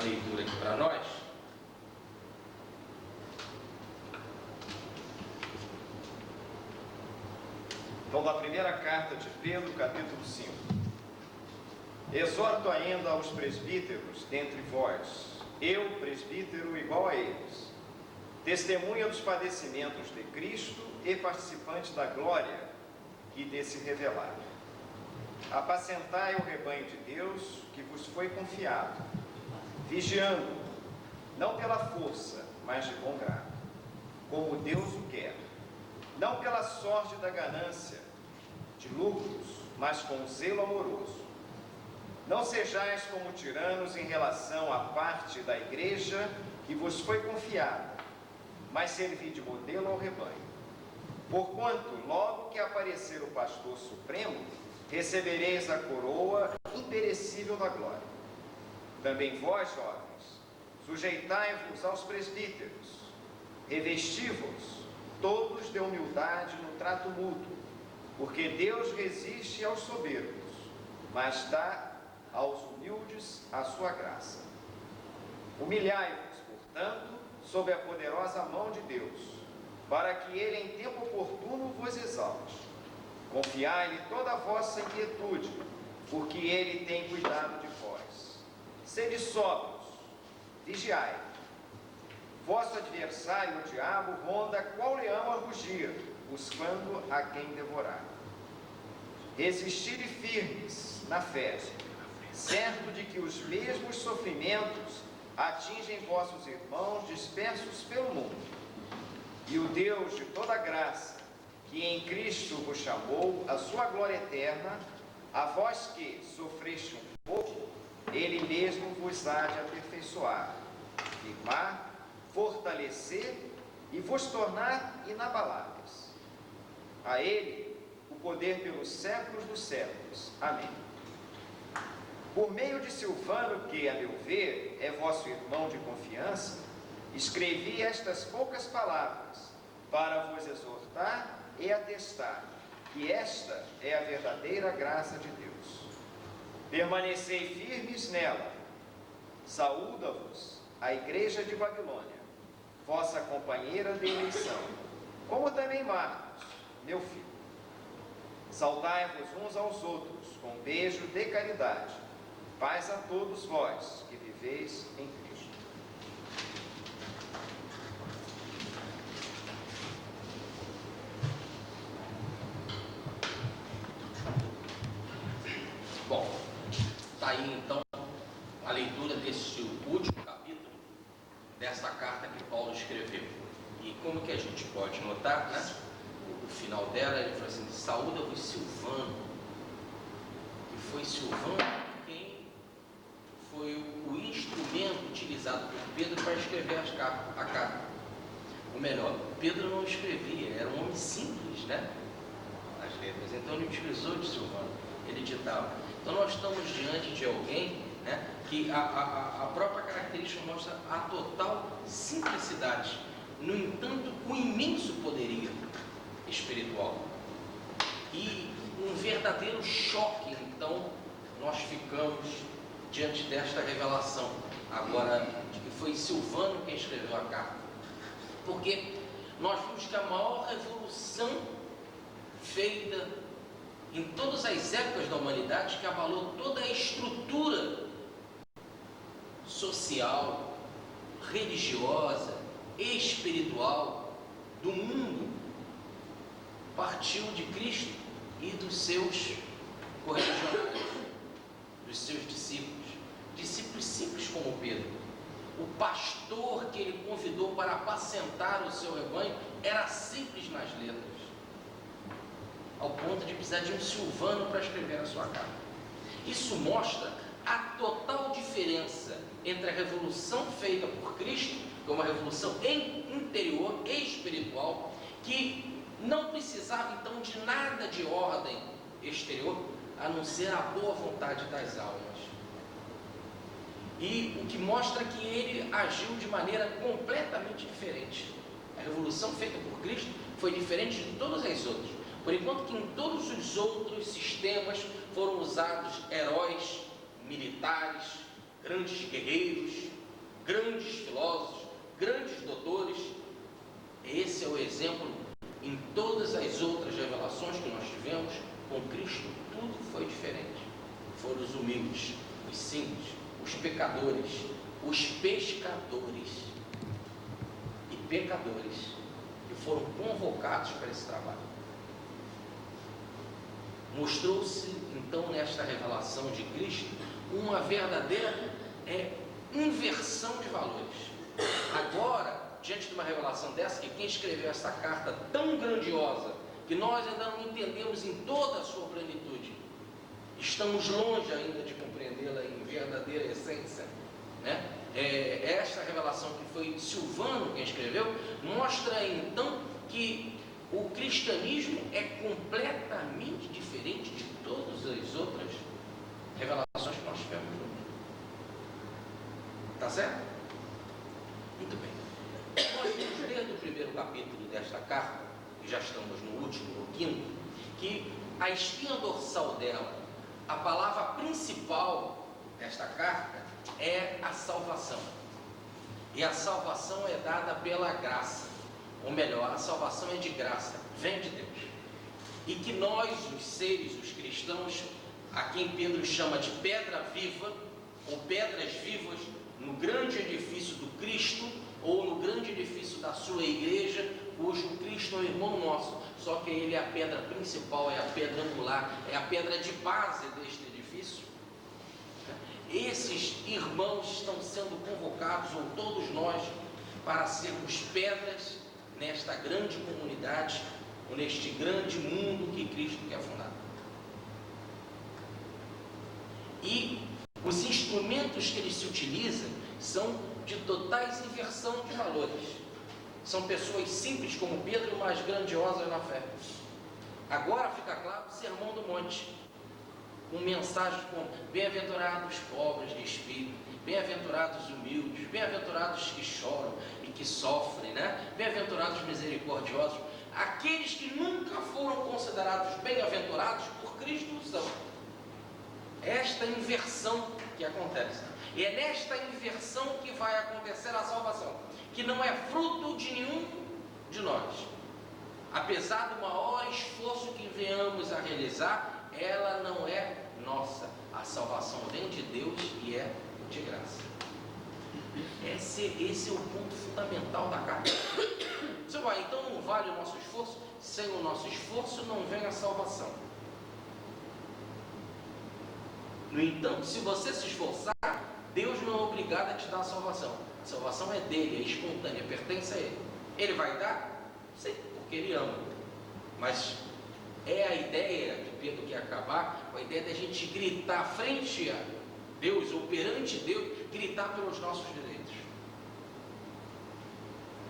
a leitura aqui para nós. Então, da primeira carta de Pedro, capítulo 5. Exorto ainda aos presbíteros dentre vós, eu, presbítero, igual a eles, testemunha dos padecimentos de Cristo e participante da glória que lhe se revelar. Apacentai o rebanho de Deus que vos foi confiado, vigiando, não pela força, mas de bom grado, como Deus o quer, não pela sorte da ganância, de lucros, mas com zelo amoroso. Não sejais como tiranos em relação à parte da igreja que vos foi confiada, mas servi de modelo ao rebanho. Porquanto, logo que aparecer o pastor supremo, recebereis a coroa imperecível da glória. Também vós, jovens, sujeitai-vos aos presbíteros, revesti-vos todos de humildade no trato mútuo, porque Deus resiste aos soberbos, mas dá aos humildes a sua graça. Humilhai-vos, portanto, sob a poderosa mão de Deus, para que Ele em tempo oportuno vos exalte. Confiai-lhe toda a vossa inquietude, porque Ele tem cuidado de vós. Sede sóbrios, vigiai. Vosso adversário, o diabo, ronda qual leão a rugir, buscando a quem devorar. Resistide firmes na fé, certo de que os mesmos sofrimentos atingem vossos irmãos dispersos pelo mundo. E o Deus de toda graça, que em Cristo vos chamou à sua glória eterna, a vós que sofreste um pouco, Ele mesmo vos há de aperfeiçoar, firmar, fortalecer e vos tornar inabaláveis. A Ele o poder pelos séculos dos séculos. Amém. Por meio de Silvano, que, a meu ver, é vosso irmão de confiança, escrevi estas poucas palavras para vos exortar e atestar que esta é a verdadeira graça de Deus. Permanecei firmes nela. Saúda-vos a igreja de Babilônia, vossa companheira de eleição, como também Marcos, meu filho. Saudai-vos uns aos outros com um beijo de caridade. Paz a todos vós que viveis em Cristo. Bom, está aí então a leitura desse último capítulo dessa carta que Paulo escreveu. E como que a gente pode notar, né? O final dela, ele fala assim: saúda-vos Silvano. E foi Silvano quem foi o instrumento utilizado por Pedro para escrever a carta. Ou melhor, Pedro não escrevia, era um homem simples, né? As letras. Então ele utilizou de Silvano, ele ditava. Então nós estamos diante de alguém, né, que a própria característica mostra a total simplicidade, no entanto, um imenso poderio espiritual. E um verdadeiro choque, então, nós ficamos diante desta revelação, agora, de que foi Silvano quem escreveu a carta. Porque nós vimos que a maior revolução feita em todas as épocas da humanidade, que abalou toda a estrutura social, religiosa, espiritual do mundo, partiu de Cristo e dos seus correligionários, dos seus discípulos simples como Pedro. O pastor que ele convidou para apacentar o seu rebanho era simples nas letras, ao ponto de precisar de um Silvano para escrever a sua carta. Isso mostra a total diferença entre a revolução feita por Cristo, que é uma revolução interior e espiritual, que não precisava então de nada de ordem exterior, a não ser a boa vontade das almas. E o que mostra que ele agiu de maneira completamente diferente. A revolução feita por Cristo foi diferente de todas as outras. Por enquanto que em todos os outros sistemas foram usados heróis, militares, grandes guerreiros, grandes filósofos, grandes doutores. Esse é o exemplo em todas as outras revelações que nós tivemos. Com Cristo tudo foi diferente. Foram os humildes, os simples, os pecadores, os pescadores e pecadores que foram convocados para esse trabalho. Mostrou-se então nesta revelação de Cristo uma verdadeira inversão de valores. Agora, diante de uma revelação dessa, que quem escreveu essa carta tão grandiosa, que nós ainda não entendemos em toda a sua plenitude, estamos longe ainda de compreendê-la em verdadeira essência, né? Esta revelação que foi Silvano quem escreveu, mostra então que o cristianismo é completamente diferente de todas as outras revelações que nós tivemos no mundo. Tá certo? Muito bem. Nós vamos ler do primeiro capítulo desta carta, que já estamos no último, no quinto, que a espinha dorsal dela, a palavra principal desta carta é a salvação. E a salvação é dada pela graça. Ou melhor, a salvação é de graça, vem de Deus. E que nós, os seres, os cristãos, a quem Pedro chama de pedra viva, ou pedras vivas, no grande edifício do Cristo, ou no grande edifício da sua igreja, cujo Cristo é o irmão nosso, só que ele é a pedra principal, é a pedra angular, é a pedra de base deste edifício. Esses irmãos estão sendo convocados, ou todos nós, para sermos pedras nesta grande comunidade, ou neste grande mundo que Cristo quer fundar. E os instrumentos que ele se utiliza são de totais inversão de valores. São pessoas simples como Pedro, mas grandiosas na fé. Agora fica claro o Sermão do Monte, com mensagens como: bem-aventurados os pobres de espírito, bem-aventurados os humildes, bem-aventurados que choram e que sofrem, né? Bem-aventurados os misericordiosos. Aqueles que nunca foram considerados bem-aventurados, por Cristo são. Esta inversão que acontece. E é nesta inversão que vai acontecer a salvação, que não é fruto de nenhum de nós. Apesar do maior esforço que venhamos a realizar, ela não é nossa. A salvação vem de Deus e é de graça. Esse é o ponto fundamental da carta. Você vai, então não vale o nosso esforço? Sem o nosso esforço não vem a salvação. No entanto, se você se esforçar, Deus não é obrigado a te dar a salvação. A salvação é dele, é espontânea, pertence a ele. Ele vai dar? Sim, porque ele ama. Mas é a ideia que Pedro quer acabar, com a ideia de a gente gritar frente a Deus, ou perante Deus, gritar pelos nossos direitos.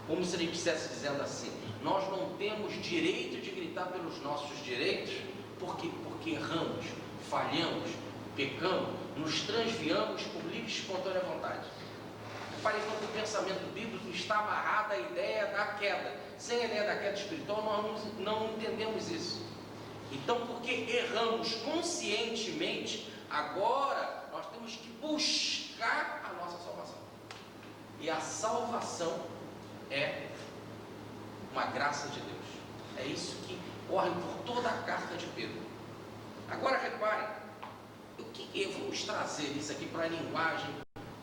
Como se ele estivesse dizendo assim: nós não temos direito de gritar pelos nossos direitos, porque erramos, falhamos, pecamos, nos transviamos por livre e espontânea vontade. Reparem como o pensamento bíblico está amarrado à ideia da queda. Sem a ideia da queda espiritual, nós não entendemos isso. Então, porque erramos conscientemente, agora nós temos que buscar a nossa salvação. E a salvação é uma graça de Deus. É isso que corre por toda a carta de Pedro. Agora reparem, vamos trazer isso aqui para a linguagem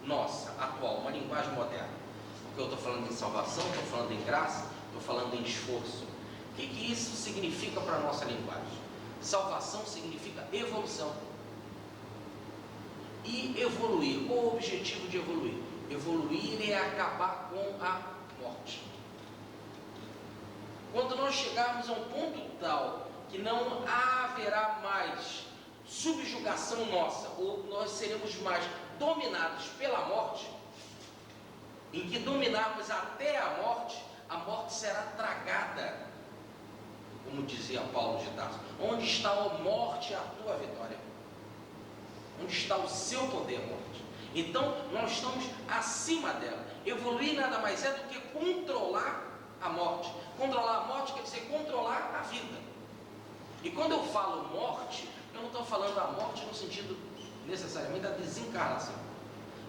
nossa, atual, uma linguagem moderna. Porque eu estou falando em salvação, estou falando em graça, estou falando em esforço. O que isso significa para a nossa linguagem? Salvação significa evolução. E evoluir, qual o objetivo de evoluir? Evoluir é acabar com a morte. Quando nós chegarmos a um ponto tal que não haverá mais subjugação nossa, ou nós seremos mais dominados pela morte, em que dominarmos até a morte será tragada, como dizia Paulo de Tarso. Onde está, ó morte, a tua vitória? Onde está o seu poder, morte? Então nós estamos acima dela. Evoluir nada mais é do que controlar a morte. Controlar a morte quer dizer controlar a vida. E quando eu falo morte, eu não estou falando da morte no sentido necessariamente da desencarnação.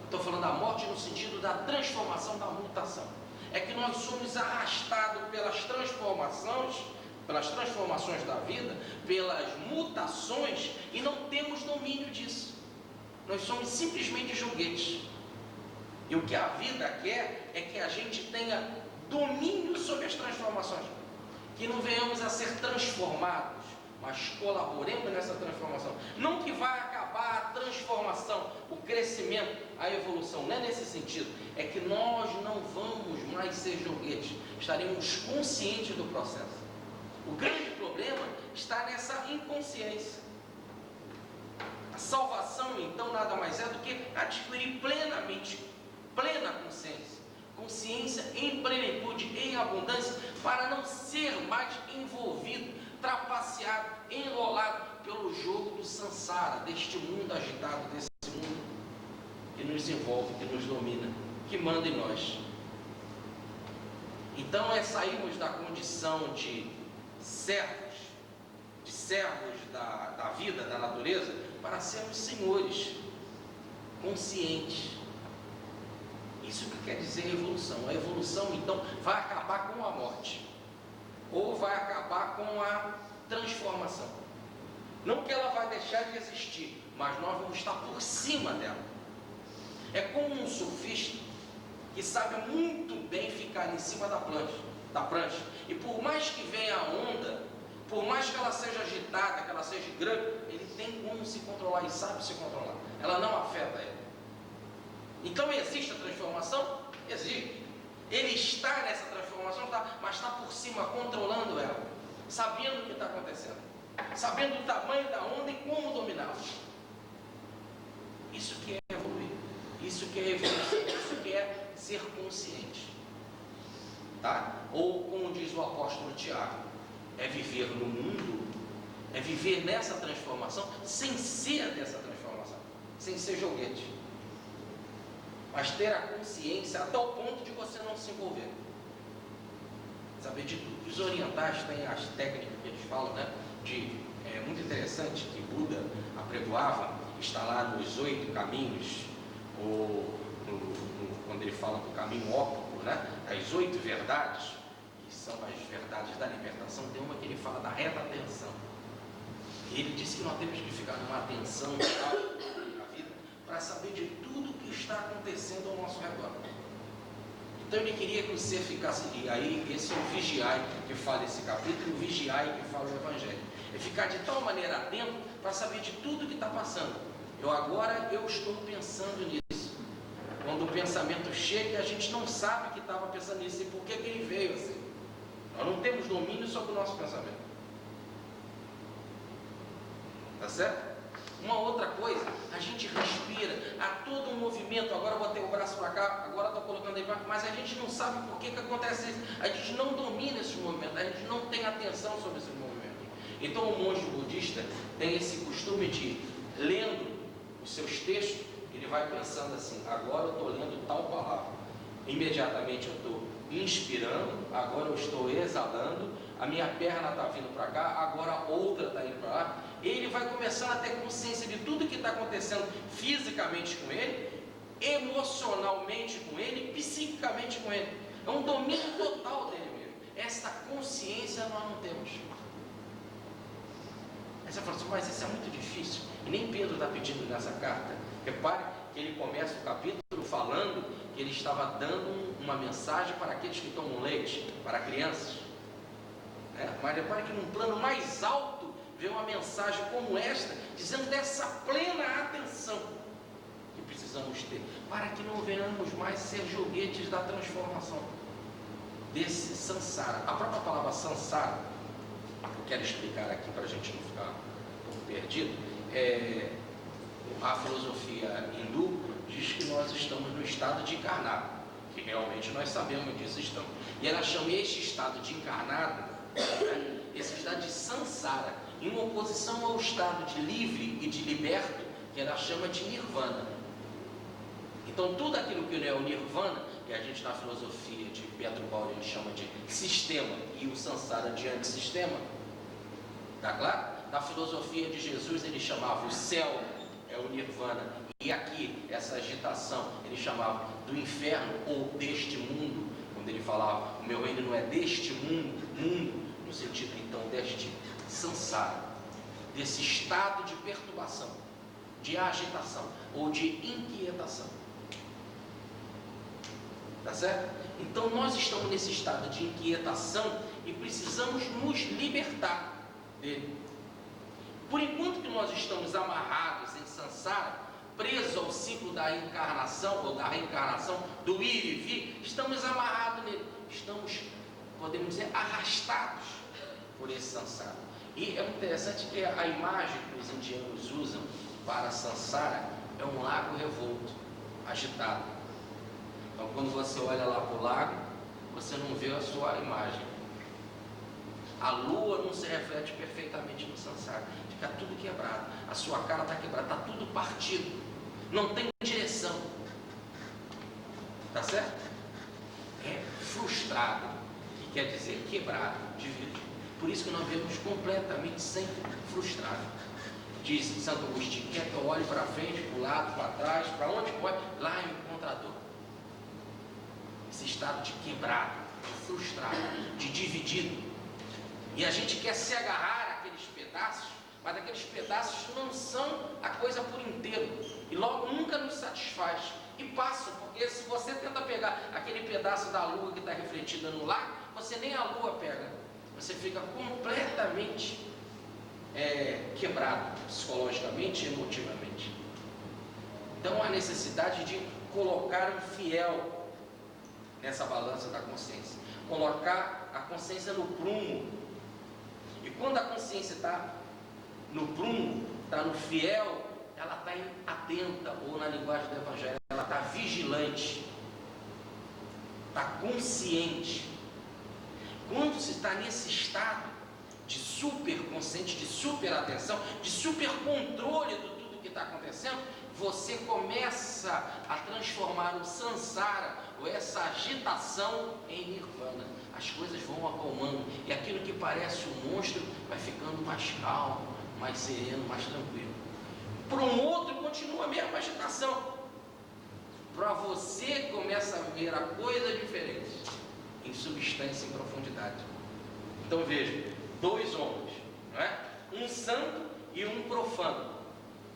Estou falando da morte no sentido da transformação, da mutação. É que nós somos arrastados pelas transformações da vida, pelas mutações, e não temos domínio disso. Nós somos simplesmente joguetes. E o que a vida quer é que a gente tenha domínio sobre as transformações, que não venhamos a ser transformados, mas colaboremos nessa transformação. Não que vai acabar a transformação, o crescimento, a evolução, não é nesse sentido. É que nós não vamos mais ser joguetes, estaremos conscientes do processo. O grande problema está nessa inconsciência. A salvação, então, nada mais é do que adquirir plena consciência em plenitude, em abundância, para não ser mais envolvido, trapaceado, enrolado pelo jogo do sansara, deste mundo agitado, desse mundo que nos envolve, que nos domina, que manda em nós. Então é sairmos da condição de servos da vida, da natureza, para sermos senhores, conscientes. Isso que quer dizer a evolução. A evolução, então, vai acabar com a morte, ou vai acabar com a transformação. Não que ela vai deixar de existir, mas nós vamos estar por cima dela. É como um surfista que sabe muito bem ficar em cima da prancha, e por mais que venha a onda, por mais que ela seja agitada, que ela seja grande, ele tem como se controlar e sabe se controlar. Ela não afeta ele. Então existe a transformação? Existe. Ele está nessa transformação, mas está por cima, controlando ela, sabendo o que está acontecendo, sabendo o tamanho da onda e como dominá-la. Isso que é evoluir, isso que é evolução, isso que é ser consciente. Tá? Ou, como diz o apóstolo Tiago, é viver no mundo, é viver nessa transformação, sem ser dessa transformação, sem ser joguete, mas ter a consciência até o ponto de você não se envolver, saber de tudo. Os orientais têm as técnicas que eles falam, né? É muito interessante que Buda apregoava, está lá nos 8 caminhos, quando ele fala do caminho óptico, né? As 8 verdades, que são as verdades da libertação. Tem uma que ele fala da reta atenção. E ele disse que nós temos que ficar numa atenção total na vida para saber de tudo que está acontecendo ao nosso redor. Então ele queria que você ficasse, e aí esse é o vigiai que fala esse capítulo, o vigiai que fala o Evangelho. É ficar de tal maneira atento para saber de tudo que está passando. Eu estou pensando nisso. Quando o pensamento chega, a gente não sabe que estava pensando nisso e por que ele veio assim. Nós não temos domínio sobre o nosso pensamento. Tá certo? Uma outra coisa, a gente respira, há todo um movimento. Agora eu botei o braço para cá, agora estou colocando aí para cá, mas a gente não sabe por que acontece isso. A gente não domina esse movimento, a gente não tem atenção sobre esse movimento. Então o monge budista tem esse costume de, lendo os seus textos, ele vai pensando assim: agora eu estou lendo tal palavra, imediatamente eu estou inspirando, agora eu estou exalando, a minha perna está vindo para cá, agora outra está indo para lá. Ele vai começando a ter consciência de tudo que está acontecendo fisicamente com ele, emocionalmente com ele, psiquicamente com ele. É um domínio total dele mesmo. Essa consciência nós não temos. Aí você fala assim: mas isso é muito difícil. E nem Pedro está pedindo nessa carta. Repare que ele começa o capítulo falando que ele estava dando uma mensagem para aqueles que tomam leite, para crianças. Mas repare que num plano mais alto vê uma mensagem como esta, dizendo dessa plena atenção que precisamos ter, para que não venhamos mais ser joguetes da transformação, desse sansara. A própria palavra sansara, eu quero explicar aqui para a gente não ficar um pouco perdido. A filosofia hindu diz que nós estamos no estado de encarnado, que realmente nós sabemos disso estamos. E ela chama este estado de encarnado, esse estado de sansara, em oposição ao estado de livre e de liberto, que ela chama de nirvana. Então tudo aquilo que não é o nirvana, que a gente na filosofia de Pietro Paulino chama de sistema, e o sansara de antissistema, tá claro? Na filosofia de Jesus ele chamava o céu é o nirvana. E aqui, essa agitação, ele chamava do inferno ou deste mundo, quando ele falava, o meu reino não é deste mundo, no sentido então deste samsara, desse estado de perturbação, de agitação ou de inquietação. Tá certo? Então nós estamos nesse estado de inquietação e precisamos nos libertar dele. Por enquanto que nós estamos amarrados em samsara, presos ao ciclo da encarnação ou da reencarnação, do ir e vir, estamos amarrados nele, estamos, podemos dizer, arrastados por esse samsara. E é interessante que a imagem que os indianos usam para samsara é um lago revolto, agitado. Então quando você olha lá para o lago, você não vê a sua imagem. A lua não se reflete perfeitamente no samsara, fica tudo quebrado, a sua cara está quebrada, está tudo partido, não tem direção, tá certo? É frustrado, que quer dizer quebrado, dividido. Por isso que nós vemos completamente sempre frustrado. Diz Santo Agostinho, quer que eu olhe para frente, para o lado, para trás, para onde pode, lá eu encontro a dor. Esse estado de quebrado, de frustrado, de dividido. E a gente quer se agarrar àqueles pedaços, mas aqueles pedaços não são a coisa por inteiro. E logo nunca nos satisfaz. E passam, porque se você tenta pegar aquele pedaço da lua que está refletida no lago, você nem a lua pega. Você fica completamente quebrado, psicologicamente e emotivamente. Então há necessidade de colocar um fiel nessa balança da consciência. Colocar a consciência no prumo. E quando a consciência está no prumo, está no fiel, ela está atenta, ou na linguagem do Evangelho, ela está vigilante, está consciente. Quando se está nesse estado de super consciente, de super atenção, de super controle de tudo que está acontecendo, você começa a transformar o samsara, ou essa agitação, em nirvana. As coisas vão acalmando, e aquilo que parece um monstro vai ficando mais calmo, mais sereno, mais tranquilo. Para um outro continua a mesma agitação. Para você começa a ver a coisa diferente, em substância e em profundidade. Então veja, dois homens, não é? Um santo e um profano.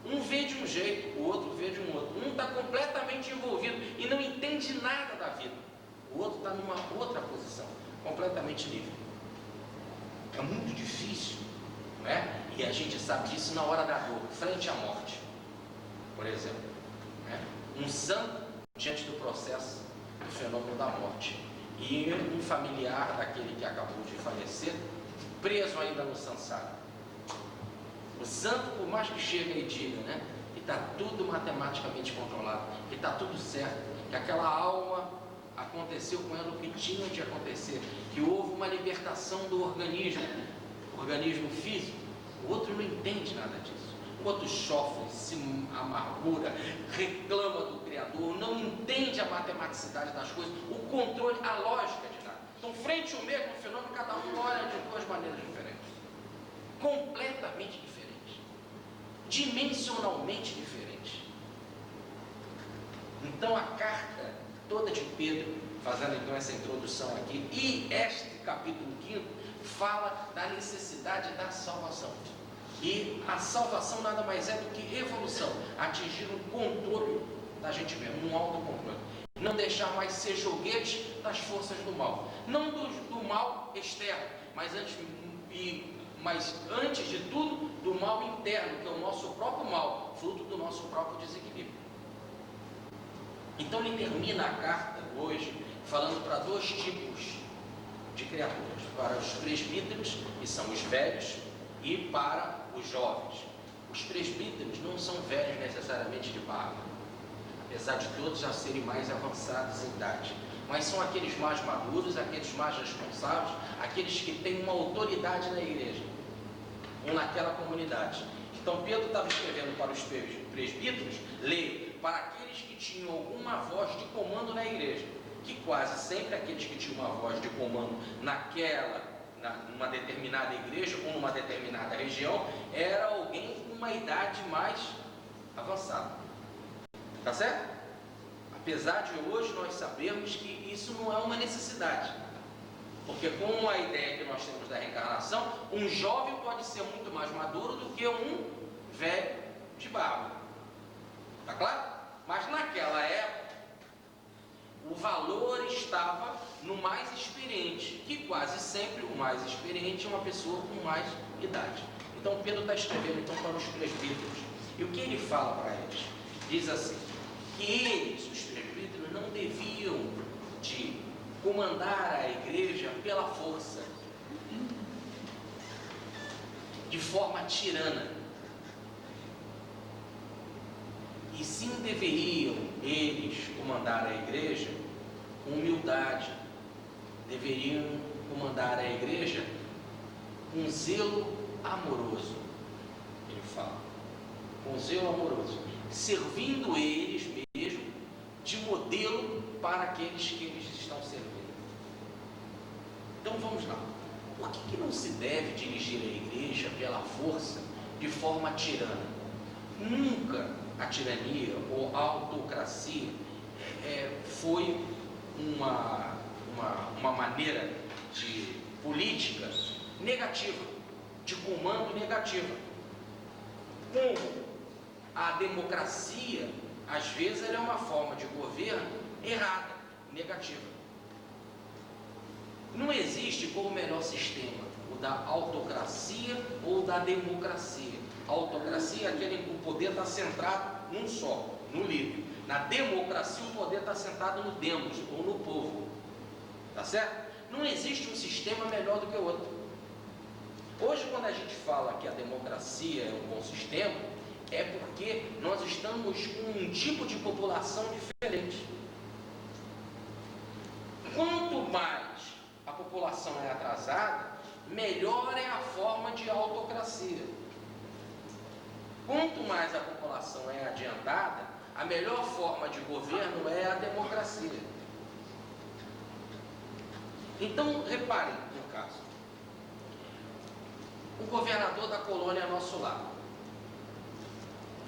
Um vê de um jeito, o outro vê de um outro. Um está completamente envolvido e não entende nada da vida. O outro está numa outra posição, completamente livre. É muito difícil, não é? E a gente sabe disso na hora da dor, frente à morte, por exemplo. Não é? Um santo diante do processo do fenômeno da morte. E um familiar daquele que acabou de falecer, preso ainda no samsara. O santo, por mais que chegue e diga, né, que está tudo matematicamente controlado, que está tudo certo, que aquela alma aconteceu com ela o que tinha de acontecer, que houve uma libertação do organismo físico, o outro não entende nada disso. O outro sofre, se amargura, reclama do Criador, não entende a matematicidade das coisas, o controle, a lógica de nada. Então, frente ao mesmo fenômeno, cada um olha de duas maneiras diferentes, completamente diferentes, dimensionalmente diferentes. Então, a carta toda de Pedro, fazendo então essa introdução aqui, e este capítulo 5 fala da necessidade da salvação. E a salvação nada mais é do que evolução, atingir um controle da gente mesmo, um autocontrole. Não deixar mais ser joguete das forças do mal. Não do mal externo, mas antes de tudo, do mal interno, que é o nosso próprio mal, fruto do nosso próprio desequilíbrio. Então ele termina a carta hoje falando para dois tipos de criaturas, para os presbíteros, que são os velhos, e para os jovens. Os presbíteros não são velhos necessariamente de barba, apesar de todos já serem mais avançados em idade, mas são aqueles mais maduros, aqueles mais responsáveis, aqueles que têm uma autoridade na igreja ou naquela comunidade. Então Pedro estava escrevendo para os presbíteros, leia, para aqueles que tinham alguma voz de comando na igreja, que quase sempre aqueles que tinham uma voz de comando numa determinada igreja ou numa determinada região, era alguém com uma idade mais avançado. Tá certo? Apesar de hoje nós sabermos que isso não é uma necessidade. Porque com a ideia que nós temos da reencarnação, um jovem pode ser muito mais maduro do que um velho de barba. Tá claro? Mas naquela época, o valor estava no mais experiente, que quase sempre o mais experiente é uma pessoa com mais idade. Então Pedro está escrevendo então para os presbíteros. E o que ele fala para eles? Diz assim, que eles, os presbíteros, não deviam de comandar a igreja pela força, de forma tirana. E sim deveriam eles comandar a igreja com humildade, deveriam comandar a igreja com zelo amoroso. Ele fala, com zelo amoroso, servindo eles mesmo de modelo para aqueles que eles estão servindo. Então vamos lá. Por que não se deve dirigir a igreja pela força de forma tirana? Nunca a tirania ou a autocracia foi uma maneira de política negativa, de comando negativa. Como a democracia, às vezes, ela é uma forma de governo errada, negativa. Não existe como melhor sistema, o da autocracia ou da democracia. A autocracia é aquele em que o poder está centrado num só, no líder. Na democracia, o poder está sentado no demos, ou no povo. Tá certo? Não existe um sistema melhor do que o outro. Hoje, quando a gente fala que a democracia é um bom sistema, é porque nós estamos com um tipo de população diferente. Quanto mais a população é atrasada, melhor é a forma de autocracia. Quanto mais a população é adiantada, a melhor forma de governo é a democracia. Então, reparem no caso. O governador da colônia Nosso Lar,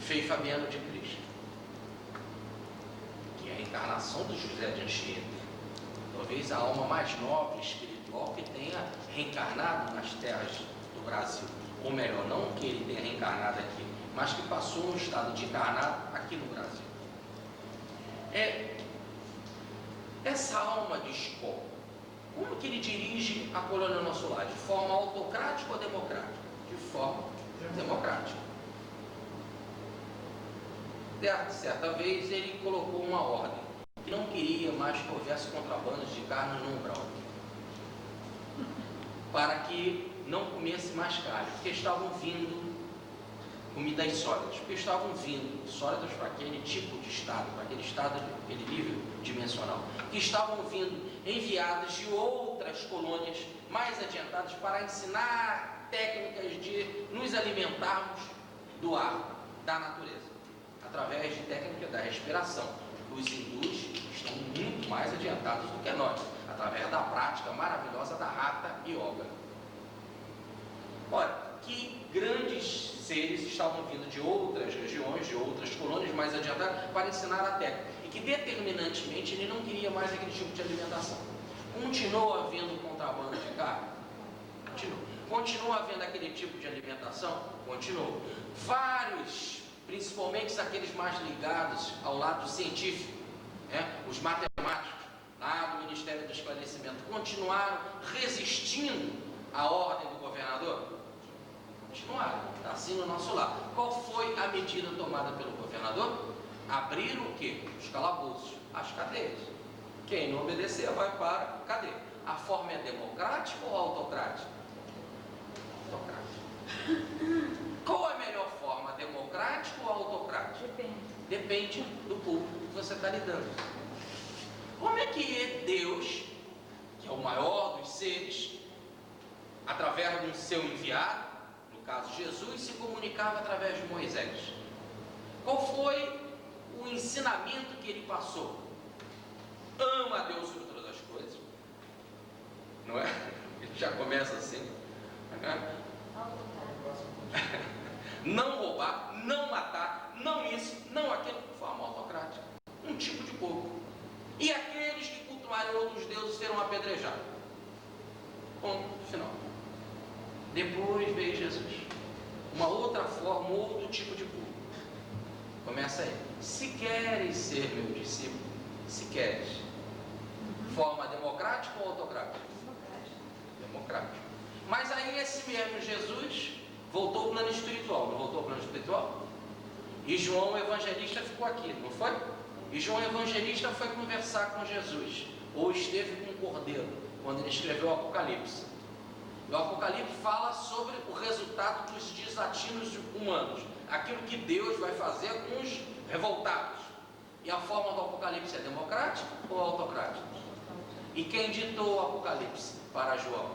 Frei Fabiano de Cristo, que é a encarnação do José de Anchieta, talvez a alma mais nobre espiritual que tenha reencarnado nas terras do Brasil. Ou melhor, não que ele tenha reencarnado aqui, mas que passou um estado de encarnado aqui no Brasil. Essa alma de escola, como que ele dirige a colônia Nosso Lar? De forma autocrática ou democrática? De forma democrática. Certa vez ele colocou uma ordem, que não queria mais que houvesse contrabandos de carne no umbral, para que não comesse mais carne, porque estavam vindo comidas sólidas, porque estavam vindo sólidas para aquele tipo de estado, para aquele estado, aquele nível dimensional, que estavam vindo enviados de outras colônias mais adiantadas para ensinar técnicas de nos alimentarmos do ar, da natureza, através de técnica da respiração. Os hindus estão muito mais adiantados do que nós, através da prática maravilhosa da Hatha Yoga. Olha, que grandes seres estavam vindo de outras regiões, de outras colônias mais adiantadas para ensinar a técnica, e que determinantemente ele não queria mais aquele tipo de alimentação. Continua havendo contrabando de carne? Continua. Continua havendo aquele tipo de alimentação? Continua. Vários, principalmente aqueles mais ligados ao lado científico, os matemáticos, lá do Ministério do Esclarecimento, continuaram resistindo à ordem do governador? Continuaram, está assim no Nosso Lar. Qual foi a medida tomada pelo governador? Abrir o quê? Os calabouços, as cadeias. Quem não obedecer vai para a cadeia. A forma é democrática ou autocrática? Autocrática. Qual é a melhor forma, democrática ou autocrática? Depende do público que você está lidando. Como é que Deus, que é o maior dos seres, através de um seu enviado, no caso Jesus, se comunicava através de Moisés? Qual foi o ensinamento que ele passou? Ama a Deus sobre todas as coisas. Não é? Ele já começa assim. Não roubar, não matar, não isso, não aquilo, forma autocrática. Um tipo de povo. E aqueles que cultuarem outros deuses serão apedrejados. Ponto final. Depois veio Jesus. Uma outra forma, outro tipo de povo. Começa aí. Se queres ser meu discípulo, se queres. Forma democrática ou autocrática? Democrática. Mas aí esse mesmo Jesus voltou ao plano espiritual. Não voltou ao plano espiritual? E João o evangelista ficou aqui, não foi? E João o evangelista foi conversar com Jesus, ou esteve com o Cordeiro, quando ele escreveu o Apocalipse. O Apocalipse fala sobre o resultado dos desatinos humanos, aquilo que Deus vai fazer com os revoltados. E a forma do Apocalipse é democrática ou autocrática? E quem ditou o Apocalipse para João?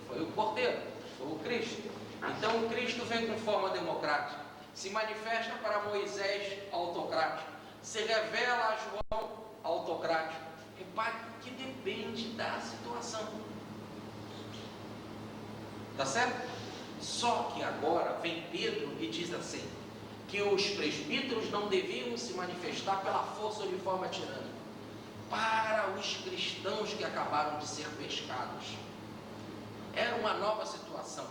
Foi o Cordeiro, foi o Cristo. Então o Cristo vem com forma democrática, se manifesta para Moisés autocrático, se revela a João autocrático. Repare que depende da situação. Tá certo? Só que agora vem Pedro e diz assim, que os presbíteros não deviam se manifestar pela força ou de forma tirânica para os cristãos que acabaram de ser pescados. Era uma nova situação.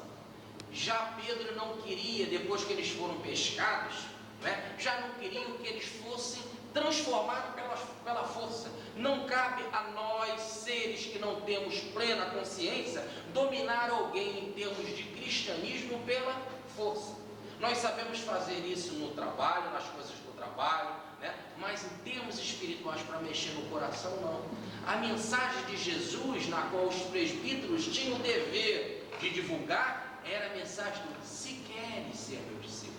Já Pedro não queria, depois que eles foram pescados, né, já não queriam que eles fossem transformados pela força. Não cabe a nós, seres que não temos plena consciência, dominar alguém em termos de cristianismo pela força. Nós sabemos fazer isso no trabalho, nas coisas do trabalho, né? Mas em termos espirituais, para mexer no coração, não. A mensagem de Jesus, na qual os presbíteros tinham o dever de divulgar, era a mensagem do se queres ser meu discípulo.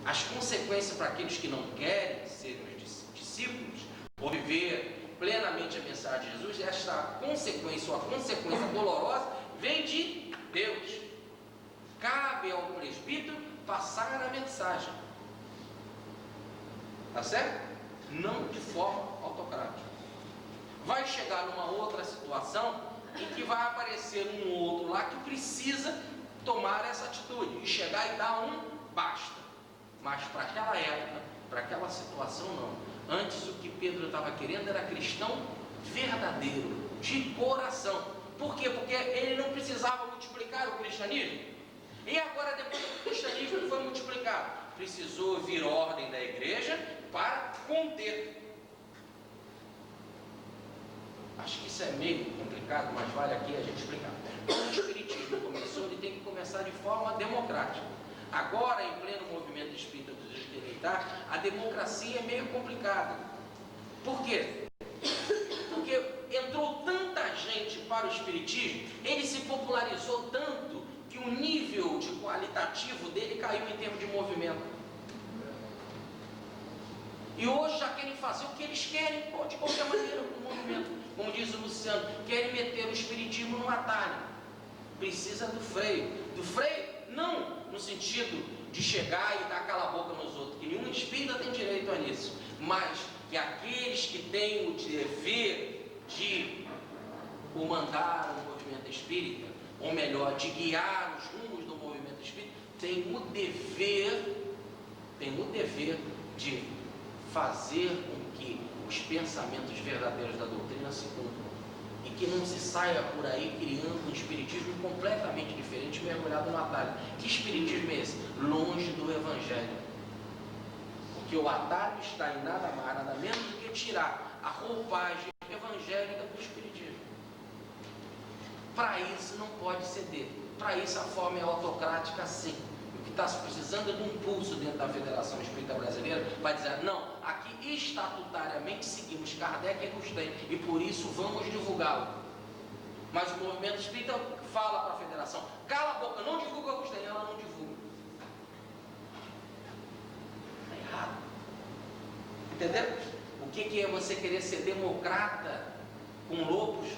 As consequências para aqueles que não querem ser meus discípulos, ou viver plenamente a mensagem de Jesus, esta consequência, ou a consequência dolorosa, vem de Deus. Cabe ao presbítero passar a mensagem. Tá certo? Não de forma autocrática. Vai chegar numa outra situação em que vai aparecer um outro lá que precisa tomar essa atitude e chegar e dar um basta. Mas para aquela época, para aquela situação não. Antes o que Pedro estava querendo era cristão verdadeiro, de coração. Por quê? Porque ele não precisava multiplicar o cristianismo. E agora, depois que o cristianismo foi multiplicado, precisou vir ordem da igreja para conter. Acho que isso é meio complicado, mas vale aqui a gente explicar. Quando o espiritismo começou, ele tem que começar de forma democrática. Agora, em pleno movimento espírita dos espíritas, a democracia é meio complicada. Por quê? Porque entrou tanta gente para o espiritismo, ele se popularizou tanto que o nível de qualitativo dele caiu em termos de movimento. E hoje já querem fazer o que eles querem, de qualquer maneira, com o movimento. Como diz o Luciano, querem meter o espiritismo no atalho. Precisa do freio. Do freio, não no sentido de chegar e dar cala a boca nos outros, que nenhum espírita tem direito a isso, mas que aqueles que têm o dever de comandar o movimento espírita, ou melhor, de guiar os rumos do movimento espírita, têm o dever de fazer com que os pensamentos verdadeiros da doutrina se cumpram e que não se saia por aí criando um espiritismo completamente diferente, mergulhado no atalho. Que espiritismo é esse? Longe do evangelho. Porque o atalho está em nada mais, nada menos do que tirar a roupagem evangélica do espiritismo. Para isso não pode ceder. Para isso a forma é autocrática, sim. O que está se precisando é de um pulso dentro da Federação Espírita Brasileira para dizer, não, aqui estatutariamente seguimos Kardec e Agostinho e por isso vamos divulgá-lo. Mas o movimento espírita fala para a Federação, cala a boca, não divulga Agostinho, ela não divulga. Está errado. Entendeu? O que é você querer ser democrata com lobos?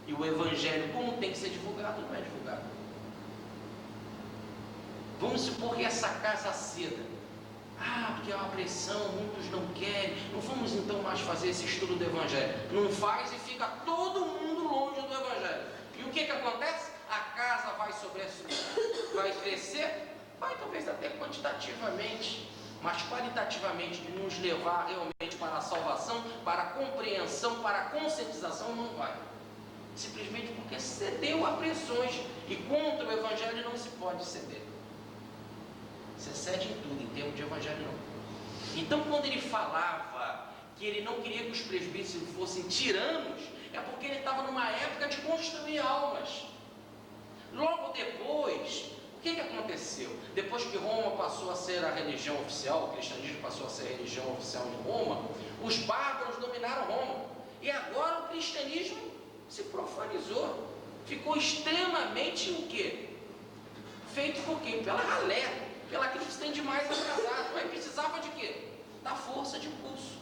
E o evangelho, como tem que ser divulgado, não é divulgado. Vamos supor que essa casa ceda. Porque é uma pressão, muitos não querem. Não vamos então mais fazer esse estudo do evangelho. Não faz e fica todo mundo longe do evangelho. E o que acontece? A casa vai vai crescer vai talvez até quantitativamente, mas qualitativamente de nos levar realmente para a salvação, para a compreensão, para a conscientização, não vai. Simplesmente porque cedeu a pressões, e contra o Evangelho não se pode ceder. Você cede em tudo, em termos de Evangelho não. Então, quando ele falava que ele não queria que os presbíteros fossem tiranos, é porque ele estava numa época de construir almas. Logo depois, o que aconteceu? Depois que Roma passou a ser a religião oficial, o cristianismo passou a ser a religião oficial de Roma, os bárbaros dominaram Roma. E agora o cristianismo se profanizou. Ficou extremamente o quê? Feito por quê? Pela ralé, pela aquilo que se tem de mais atrasado. Aí precisava de quê? Da força de impulso.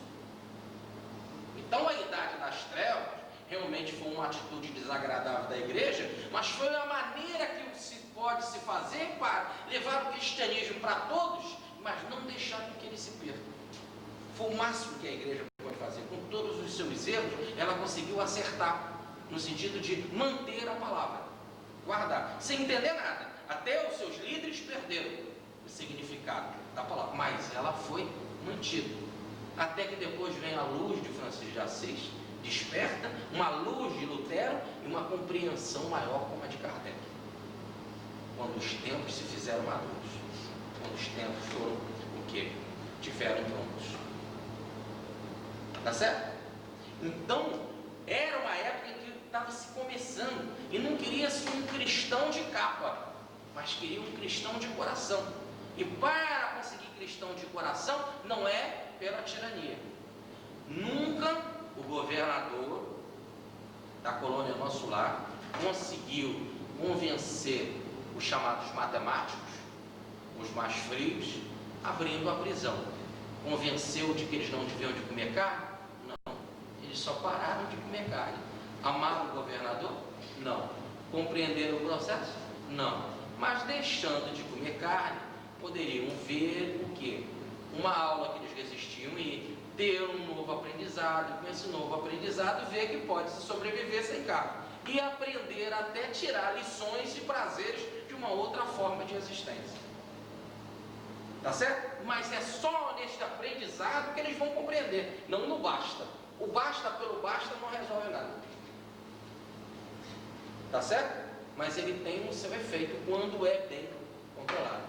Então a idade das trevas realmente foi uma atitude desagradável da igreja, mas foi a maneira que se pode se fazer para levar o cristianismo para todos, mas não deixar que ele se perca. Foi o máximo que a igreja pode fazer. Com todos os seus erros, ela conseguiu acertar, no sentido de manter a palavra, guardar, sem entender nada. Até os seus líderes perderam o significado da palavra, mas ela foi mantida. Até que depois vem a luz de Francisco de Assis, desperta uma luz de Lutero e uma compreensão maior como a de Kardec. Quando os tempos se fizeram maduros, quando os tempos foram o que? Tiveram prontos. Tá certo? Então, era uma época em que estava se começando e não queria-se um cristão de capa, mas queria um cristão de coração. E para conseguir cristão de coração, não é pela tirania. Nunca o governador da colônia Nosso Lar conseguiu convencer os chamados matemáticos, os mais frios, abrindo a prisão. Convenceu de que eles não deviam de comer carne? Não. Eles só pararam de comer carne. Amaram o governador? Não. Compreenderam o processo? Não. Mas deixando de comer carne, poderiam ver o quê? Uma aula que eles resistiam e ter um novo aprendizado, com esse novo aprendizado ver que pode se sobreviver sem carne e aprender até tirar lições e prazeres de uma outra forma de existência. Tá certo? Mas é só neste aprendizado que eles vão compreender, não no basta. O basta pelo basta não resolve nada. Tá certo? Mas ele tem o seu efeito quando é bem controlado.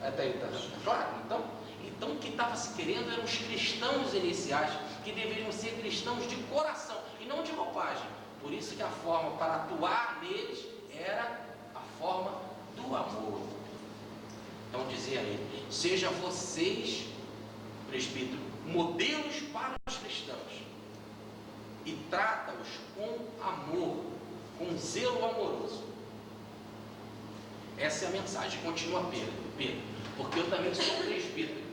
Até aí, tá claro? Então o que estava se querendo eram os cristãos iniciais, que deveriam ser cristãos de coração e não de roupagem. Por isso que a forma para atuar neles era a forma do amor. Então dizia ele: seja vocês, presbítero, modelos para os cristãos, e trata-os com amor, com zelo amoroso. Essa é a mensagem. Continua Pedro, porque eu também sou presbítero.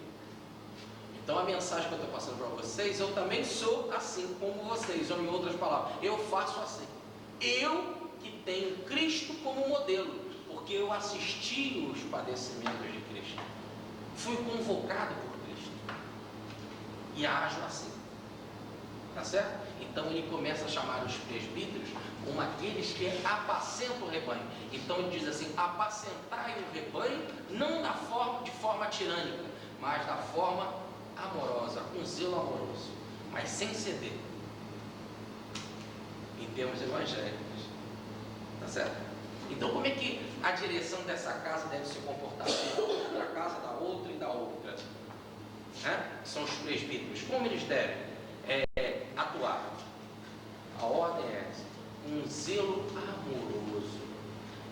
Então a mensagem que eu estou passando para vocês, eu também sou assim como vocês, ou em outras palavras, eu faço assim. Eu que tenho Cristo como modelo, porque eu assisti os padecimentos de Cristo, fui convocado por Cristo e ajo assim. Tá certo? Então ele começa a chamar os presbíteros como aqueles que apacentam o rebanho. Então ele diz assim: apacentai o rebanho, não de forma tirânica, mas da forma amorosa, com zelo amoroso, mas sem ceder, em termos evangélicos. Tá certo? Então como é que a direção dessa casa deve se comportar? Da outra casa, da outra e da outra, né? São os presbíteros. Como eles devem atuar? A ordem é essa: um zelo amoroso,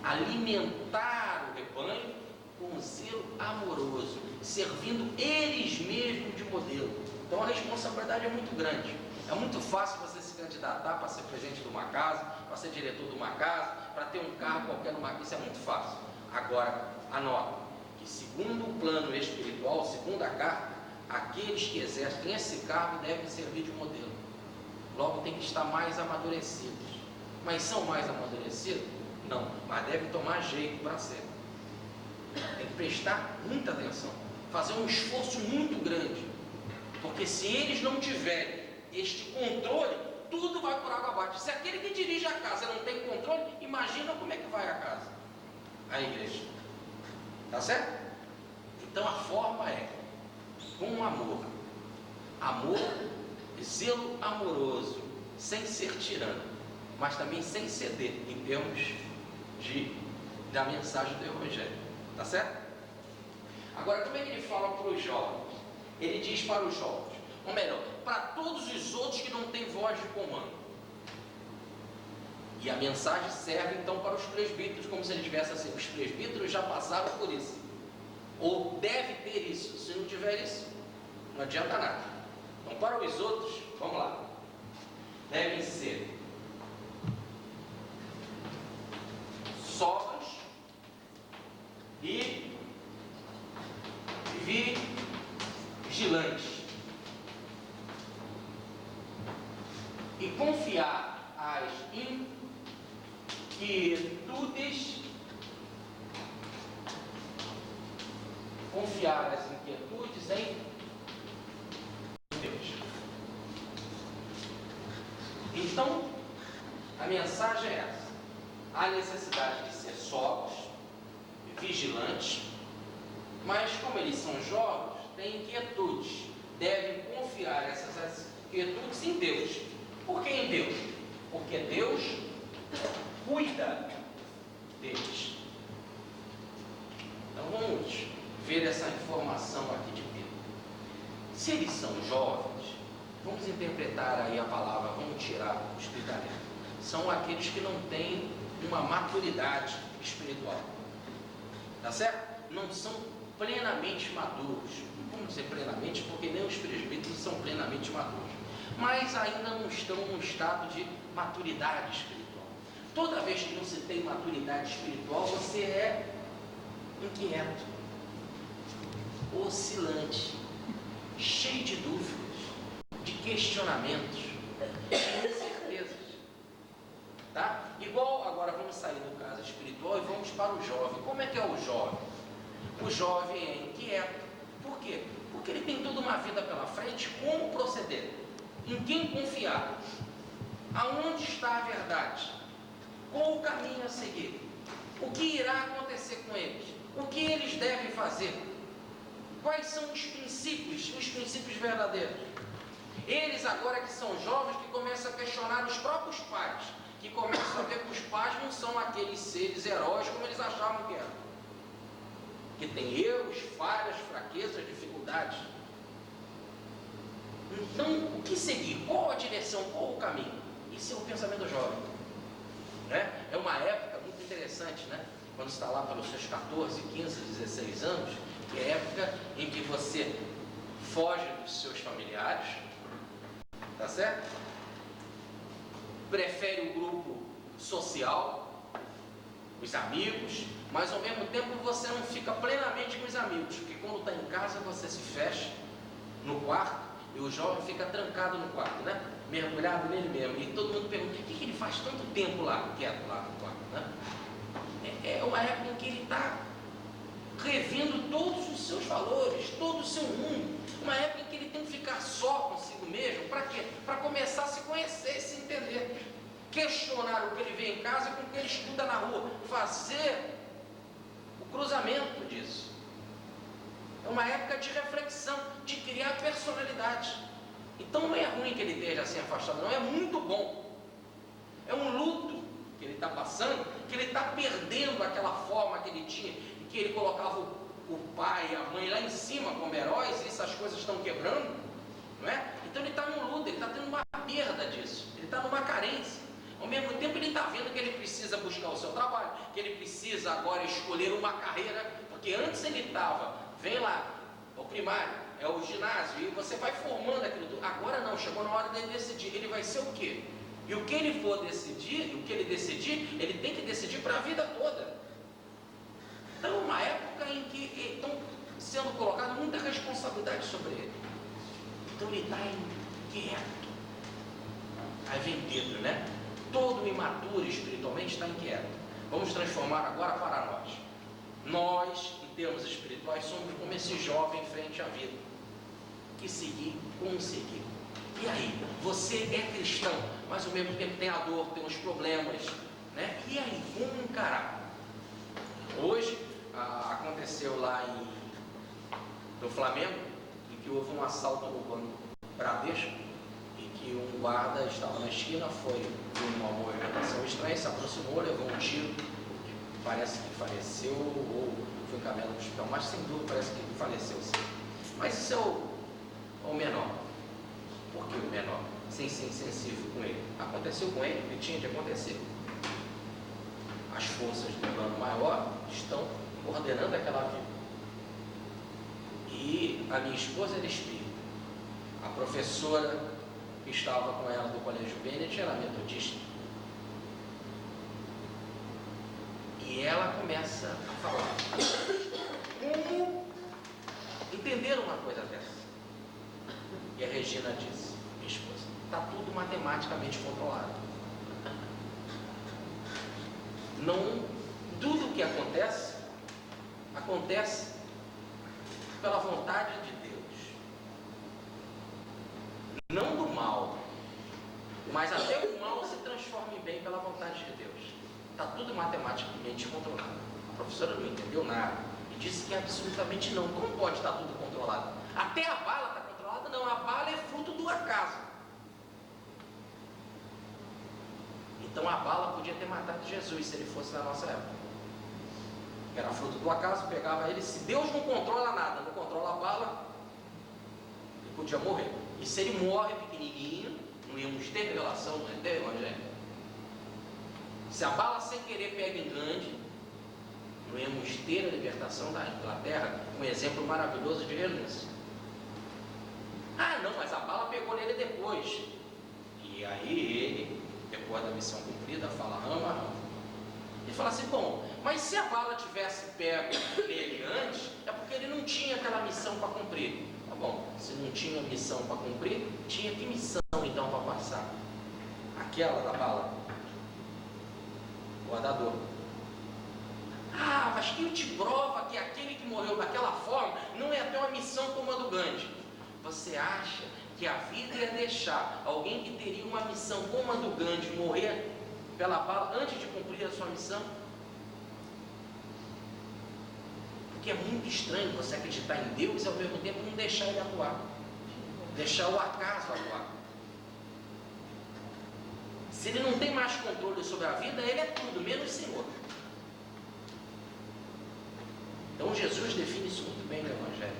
alimentar o rebanho com zelo amoroso, servindo eles mesmos de modelo. Então a responsabilidade é muito grande. É muito fácil você se candidatar para ser presidente de uma casa, para ser diretor de uma casa, para ter um cargo qualquer numa casa. Isso é muito fácil. Agora, anota que segundo o plano espiritual, segundo a carta, aqueles que exercem esse cargo devem servir de modelo. Logo tem que estar mais amadurecidos. Mas são mais amadurecidos? Não, mas devem tomar jeito para ser. Tem que prestar muita atenção, fazer um esforço muito grande, porque se eles não tiverem este controle, tudo vai por água abaixo. Se aquele que dirige a casa não tem controle, imagina como é que vai a casa, a igreja. Tá certo? Então a forma é com amor. Amor, zelo amoroso, sem ser tirano, mas também sem ceder em termos da mensagem do Evangelho. Tá certo? Agora, como é que ele fala para os jovens? Ele diz para os jovens, ou melhor, para todos os outros que não têm voz de comando. E a mensagem serve então para os presbíteros, como se ele tivesse assim, os presbíteros já passaram por isso, ou deve ter isso. Se não tiver isso, não adianta nada. Então, para os outros, vamos lá, devem ser sóbrios e vigilantes, e confiar as inquietudes em Deus. Então, a mensagem é essa: há necessidade de ser sóbrios, vigilantes, mas como eles são jovens, têm inquietudes, devem confiar essas inquietudes em Deus. Por que em Deus? Porque Deus cuida deles. Então vamos ver essa informação aqui de Pedro. Se eles são jovens, vamos interpretar aí a palavra, vamos tirar os critérios. São aqueles que não têm uma maturidade espiritual. Tá certo? Não são plenamente maduros. Não vamos dizer plenamente, porque nem os presbíteros são plenamente maduros. Mas ainda não estão num estado de maturidade espiritual. Toda vez que não se tem maturidade espiritual, você é inquieto, oscilante, cheio de dúvidas, de questionamentos, de incertezas. Tá? Igual agora vamos sair do caso espiritual e vamos para o jovem. Como é que é o jovem? O jovem é inquieto. Por quê? Porque ele tem toda uma vida pela frente. Como proceder? Em quem confiar? Aonde está a verdade? Qual o caminho a seguir? O que irá acontecer com eles? O que eles devem fazer? Quais são os princípios verdadeiros? Eles agora que são jovens, que começam a questionar os próprios pais, que começam a ver que os pais não são aqueles seres heróis como eles achavam que eram, que tem erros, falhas, fraquezas, dificuldades. Então, o que seguir? Qual a direção? Qual o caminho? Esse é o pensamento jovem, né? É uma época muito interessante, né? Quando está lá pelos seus 14, 15, 16 anos, que é a época em que você foge dos seus familiares, tá certo? Prefere o grupo social, os amigos, mas ao mesmo tempo você não fica plenamente com os amigos, porque quando está em casa você se fecha no quarto e o jovem fica trancado no quarto, né? Mergulhado nele mesmo. E todo mundo pergunta: o que ele faz tanto tempo lá, quieto lá no quarto, né? É uma época em que ele está revendo todos os seus valores, todo o seu mundo. Uma época em que ele tem que ficar só consigo mesmo. Para quê? Para começar a se conhecer, se entender. Questionar o que ele vê em casa com o que ele estuda na rua. Fazer o cruzamento disso. É uma época de reflexão, de criar personalidade. Então não é ruim que ele esteja assim afastado, não, é muito bom. É um luto que ele está passando, que ele está perdendo aquela forma que ele tinha, em que ele colocava o pai e a mãe lá em cima como heróis, e essas coisas estão quebrando, não é? Então ele está num luto, ele está tendo uma perda disso, ele está numa carência. Ao mesmo tempo ele está vendo que ele precisa buscar o seu trabalho, que ele precisa agora escolher uma carreira, porque antes ele estava, vem lá, o primário, é o ginásio, e você vai formando aquilo tudo. Agora não, chegou na hora dele decidir, ele vai ser o quê? E o que ele for decidir, o que ele decidir, ele tem que decidir para a vida toda. Então, uma época em que estão sendo colocadas muita responsabilidade sobre ele. Então, ele está inquieto. Aí vem Pedro, né? Todo imaturo espiritualmente está inquieto. Vamos transformar agora para nós. Nós, em termos espirituais, somos como esse jovem em frente à vida. Que seguir, como seguir? E aí, você é cristão, mas ao mesmo tempo tem a dor, tem os problemas, né? E aí, como encarar? Hoje, aconteceu lá no Flamengo, em que houve um assalto no Banco Bradesco, e que um guarda estava na esquina, foi uma movimentação estranha, se aproximou, levou um tiro, parece que faleceu ou foi encaminhado para o hospital, mas sem dúvida parece que ele faleceu sim. Mas isso é o menor. Por que o menor? Sem ser insensível com ele. Aconteceu com ele, o que tinha de acontecer. As forças do plano maior estão ordenando aquela vida. E a minha esposa era espírita. A professora que estava com ela do Colégio Bennett era metodista. E ela começa a falar. Como entender uma coisa dessa? E a Regina disse, minha esposa, está tudo matematicamente controlado. Não, tudo o que acontece pela vontade de Deus. Não do mal, mas até o mal se transforma em bem pela vontade de Deus. Está tudo matematicamente controlado. A professora não entendeu nada e disse que absolutamente não. Como pode estar tudo controlado? Até a bala está controlada? Não, a bala é fruto do acaso. Então a bala podia ter matado Jesus se ele fosse na nossa época. Era fruto do acaso, pegava ele. Se Deus não controla nada, não controla a bala, ele podia morrer. E se ele morre pequenininho, não íamos ter revelação, não ia ter evangelho. Se a bala sem querer pega em grande, não íamos ter a libertação da Inglaterra, um exemplo maravilhoso de renúncia. Ah, não, mas a bala pegou nele depois. E aí ele, depois da missão cumprida, fala rama a rama. Ele fala assim, bom, mas se a bala tivesse pego nele antes, é porque ele não tinha aquela missão para cumprir. Tá bom, se não tinha missão para cumprir, tinha que missão então para passar? Aquela da bala. Guardador. Ah, mas quem te prova que aquele que morreu daquela forma não ia ter uma missão como a do Gandhi? Você acha que a vida ia deixar alguém que teria uma missão como a do Gandhi morrer pela bala antes de cumprir a sua missão? Porque é muito estranho você acreditar em Deus e ao mesmo tempo não deixar ele atuar, deixar o acaso atuar. Se ele não tem mais controle sobre a vida, ele é tudo, menos Senhor. Então Jesus define isso muito bem no Evangelho.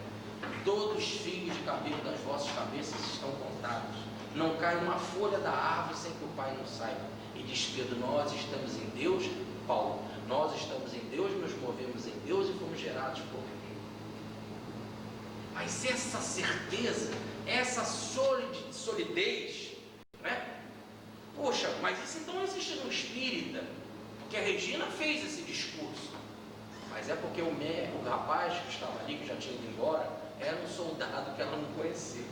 Todos os fios de cabelo das vossas cabeças estão contados. Não cai uma folha da árvore sem que o Pai não saiba. E diz Pedro, nós estamos em Deus, Paulo, nós estamos em Deus, nos movemos em Deus e fomos gerados por Ele. Mas essa certeza, essa solidez, né? Poxa, mas isso então existe no espírita, porque a Regina fez esse discurso, mas é porque o rapaz que estava ali, que já tinha ido embora, era um soldado que ela não conhecia.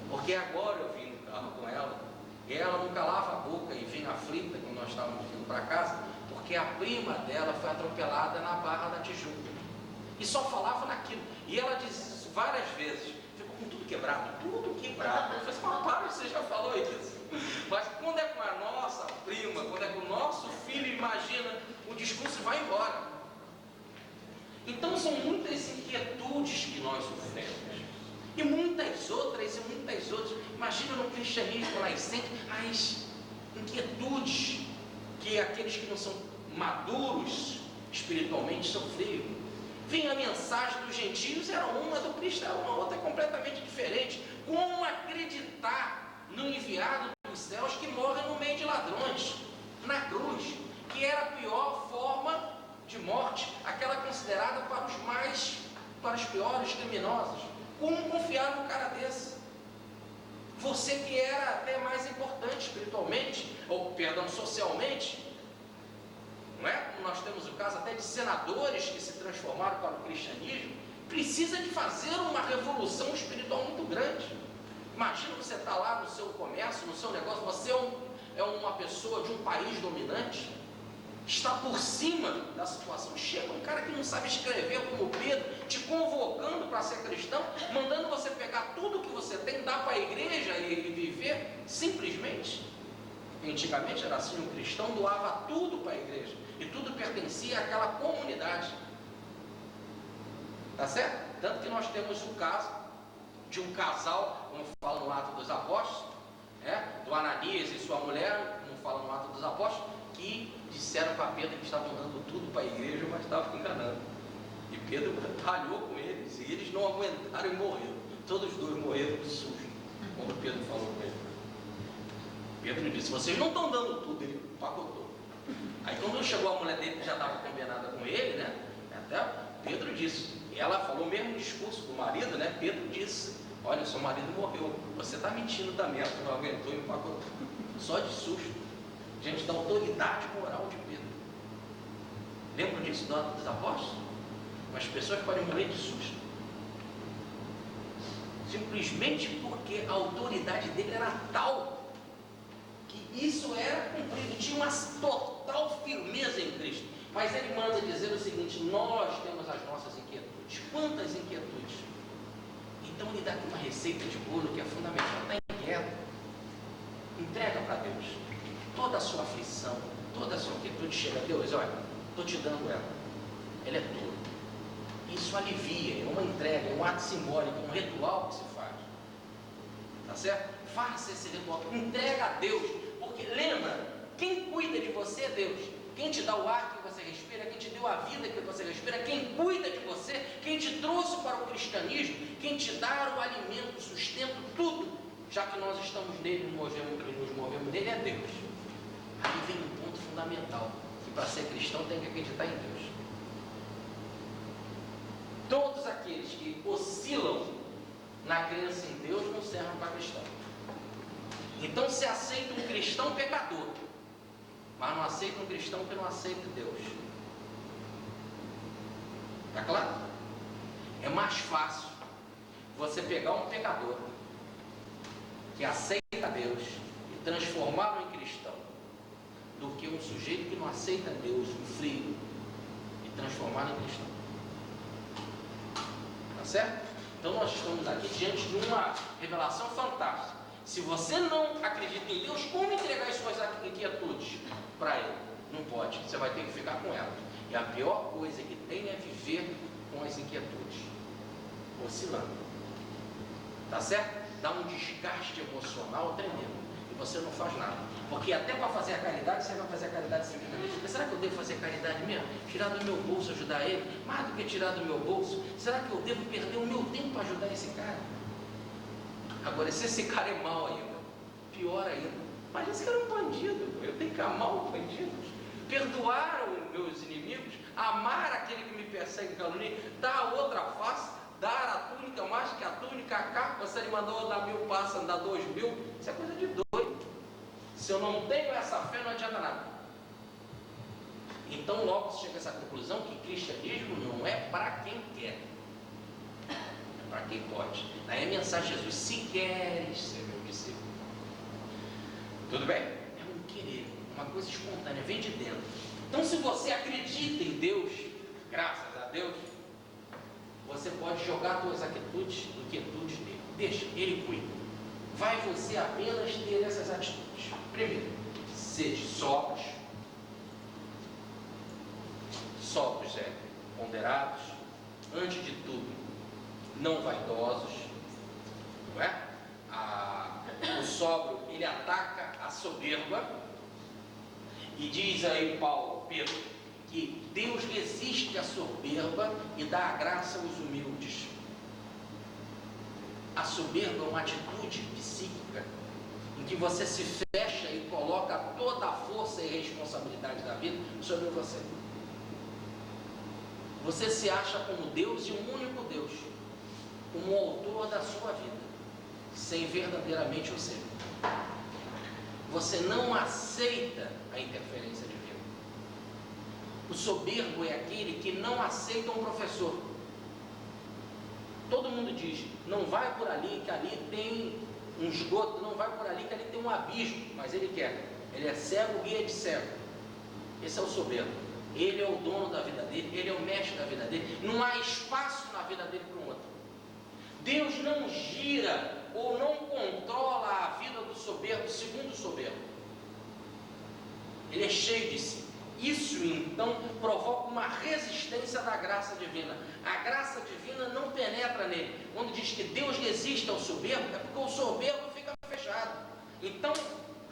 Porque agora eu vim no carro com ela, e ela não calava a boca e vinha aflita quando nós estávamos vindo para casa, porque a prima dela foi atropelada na Barra da Tijuca, e só falava naquilo, e ela disse isso várias vezes, ficou com tudo quebrado. Eu falei assim, mas para, você já falou isso. Mas quando é com a nossa prima, quando é com o nosso filho, imagina, o discurso vai embora. Então são muitas inquietudes que nós sofremos. E muitas outras. Imagina no cristianismo nascente, as inquietudes que aqueles que não são maduros espiritualmente sofriam. Vinha a mensagem dos gentios, era uma, do Cristo era uma outra completamente diferente. Como acreditar no enviado dos céus que morre no meio de ladrões, na cruz, que era a pior forma de morte, aquela considerada para os piores criminosos? Como confiar num cara desse? Você que era até mais importante espiritualmente, socialmente, não é? Como nós temos o caso até de senadores que se transformaram para o cristianismo, precisa de fazer uma revolução espiritual muito grande. Imagina você estar lá no seu comércio, no seu negócio, você é uma pessoa de um país dominante, está por cima da situação. Chega um cara que não sabe escrever como Pedro, te convocando para ser cristão, mandando você pegar tudo que você tem, dar para a igreja e viver simplesmente. Antigamente era assim, um cristão doava tudo para a igreja, e tudo pertencia àquela comunidade. Tá certo? Tanto que nós temos o caso de um casal, como fala no Atos dos Apóstolos, do Ananias e sua mulher, como fala no Atos dos Apóstolos, que disseram para Pedro que estavam dando tudo para a igreja, mas estavam enganando. E Pedro batalhou com eles, e eles não aguentaram e morreram. Todos os dois morreram de susto, quando Pedro falou com ele. Pedro disse: vocês não estão dando tudo. Ele pacotou. Aí quando chegou a mulher dele, que já estava combinada com ele, até Pedro disse, ela falou o mesmo discurso do marido, Pedro disse: olha, seu marido morreu, você está mentindo também. Ela não aguentou e empacotou, só de susto, diante da autoridade moral de Pedro. Lembram disso do Atos dos Apóstolos? As pessoas podem morrer de susto, simplesmente porque a autoridade dele era tal que isso era cumprido, tinha uma total firmeza em Cristo. Mas ele manda dizer o seguinte: nós temos as nossas inquietudes. Quantas inquietudes? Então ele dá aqui uma receita de bolo que é fundamental. Está inquieto? Entrega para Deus toda a sua aflição, toda a sua inquietude. Chega a Deus: olha, estou te dando ela é tua. Isso alivia, é uma entrega, é um ato simbólico, é um ritual que se faz. Tá certo? Faça esse ritual, entrega a Deus, porque lembra, quem cuida de você é Deus. Quem te dá o ar que você respira, quem te deu a vida que você respira, quem cuida de você, quem te trouxe para o cristianismo, quem te dá o alimento, o sustento, tudo, já que nós estamos nele, nos movemos nele, é Deus. Aí vem um ponto fundamental, que para ser cristão tem que acreditar em Deus. Todos aqueles que oscilam na crença em Deus não servem para cristão. Então se aceita um cristão pecador, mas não aceita um cristão que não aceita Deus. Está claro? É mais fácil você pegar um pecador que aceita Deus e transformá-lo em cristão, do que um sujeito que não aceita Deus, um frio, e transformá-lo em cristão. Tá certo? Então nós estamos aqui diante de uma revelação fantástica. Se você não acredita em Deus, como entregar as suas inquietudes para Ele? Não pode, você vai ter que ficar com elas. E a pior coisa que tem é viver com as inquietudes, oscilando. Tá certo? Dá um desgaste emocional tremendo. E você não faz nada. Porque até para fazer a caridade, você vai fazer a caridade sem caridade. Mas será que eu devo fazer caridade mesmo? Tirar do meu bolso, ajudar ele? Mais do que tirar do meu bolso, será que eu devo perder o meu tempo para ajudar esse cara? Agora, se esse cara é mau ainda, pior ainda. Mas esse cara é um bandido, eu tenho que amar os bandidos, perdoar os meus inimigos, amar aquele que me persegue e calunia, dar a outra face, dar a túnica mais que a túnica, a capa. Se ele mandou dar 1000 passos, andar 2000, isso é coisa de doido. Se eu não tenho essa fé, não adianta nada. Então logo se chega a essa conclusão que cristianismo não é para quem quer, é para quem pode. Daí a mensagem de Jesus: se queres ser meu discípulo. Tudo bem? É um querer, uma coisa espontânea, vem de dentro. Então se você acredita em Deus, graças a Deus, você pode jogar suas inquietudes nele. Deixa, Ele cuida. Vai você apenas ter essas atitudes. Primeiro, seja sóbrios, ponderados, antes de tudo, não vaidosos, não é? O sóbrio, ele ataca a soberba, e diz aí Pedro, que Deus resiste à soberba e dá a graça aos humildes. A soberba é uma atitude psíquica, em que você se fecha e coloca toda a força e responsabilidade da vida sobre você. Você se acha como Deus e um único Deus, como o autor da sua vida, sem verdadeiramente o ser. Você não aceita a interferência divina. O soberbo é aquele que não aceita um professor. Todo mundo diz: não vai por ali que ali tem um esgoto, não vai por ali que ali tem um abismo, mas ele quer. Ele é cego, guia de cego. Esse é o soberbo. Ele é o dono da vida dele, ele é o mestre da vida dele. Não há espaço na vida dele para um outro. Deus não gira ou não controla a vida do soberbo segundo o soberbo. Ele é cheio de si. Isso então provoca uma resistência da graça divina. A graça divina não penetra nele. Quando diz que Deus resiste ao soberbo, é porque o soberbo fica fechado. Então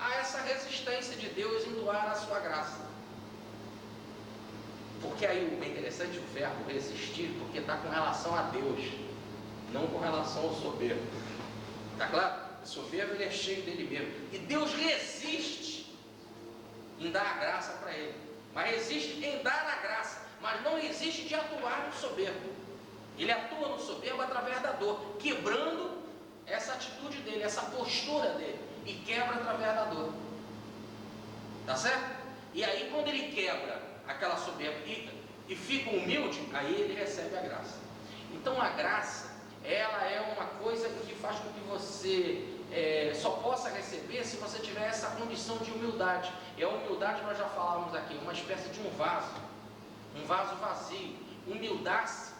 há essa resistência de Deus em doar a sua graça. Porque aí é interessante o verbo resistir, porque está com relação a Deus, não com relação ao soberbo. Está claro? O soberbo ele é cheio dele mesmo. E Deus resiste em dar a graça para ele. Mas resiste em dar a graça, mas não existe de atuar no soberbo. Ele atua no soberbo através da dor, quebrando essa atitude dele, essa postura dele, e quebra através da dor. Tá certo? E aí quando ele quebra aquela soberba e fica humilde, aí ele recebe a graça. Então a graça, ela é uma coisa que faz com que você só possa receber se você tiver essa condição de humildade. E a humildade, nós já falávamos aqui, uma espécie de um vaso vazio. Humildade-se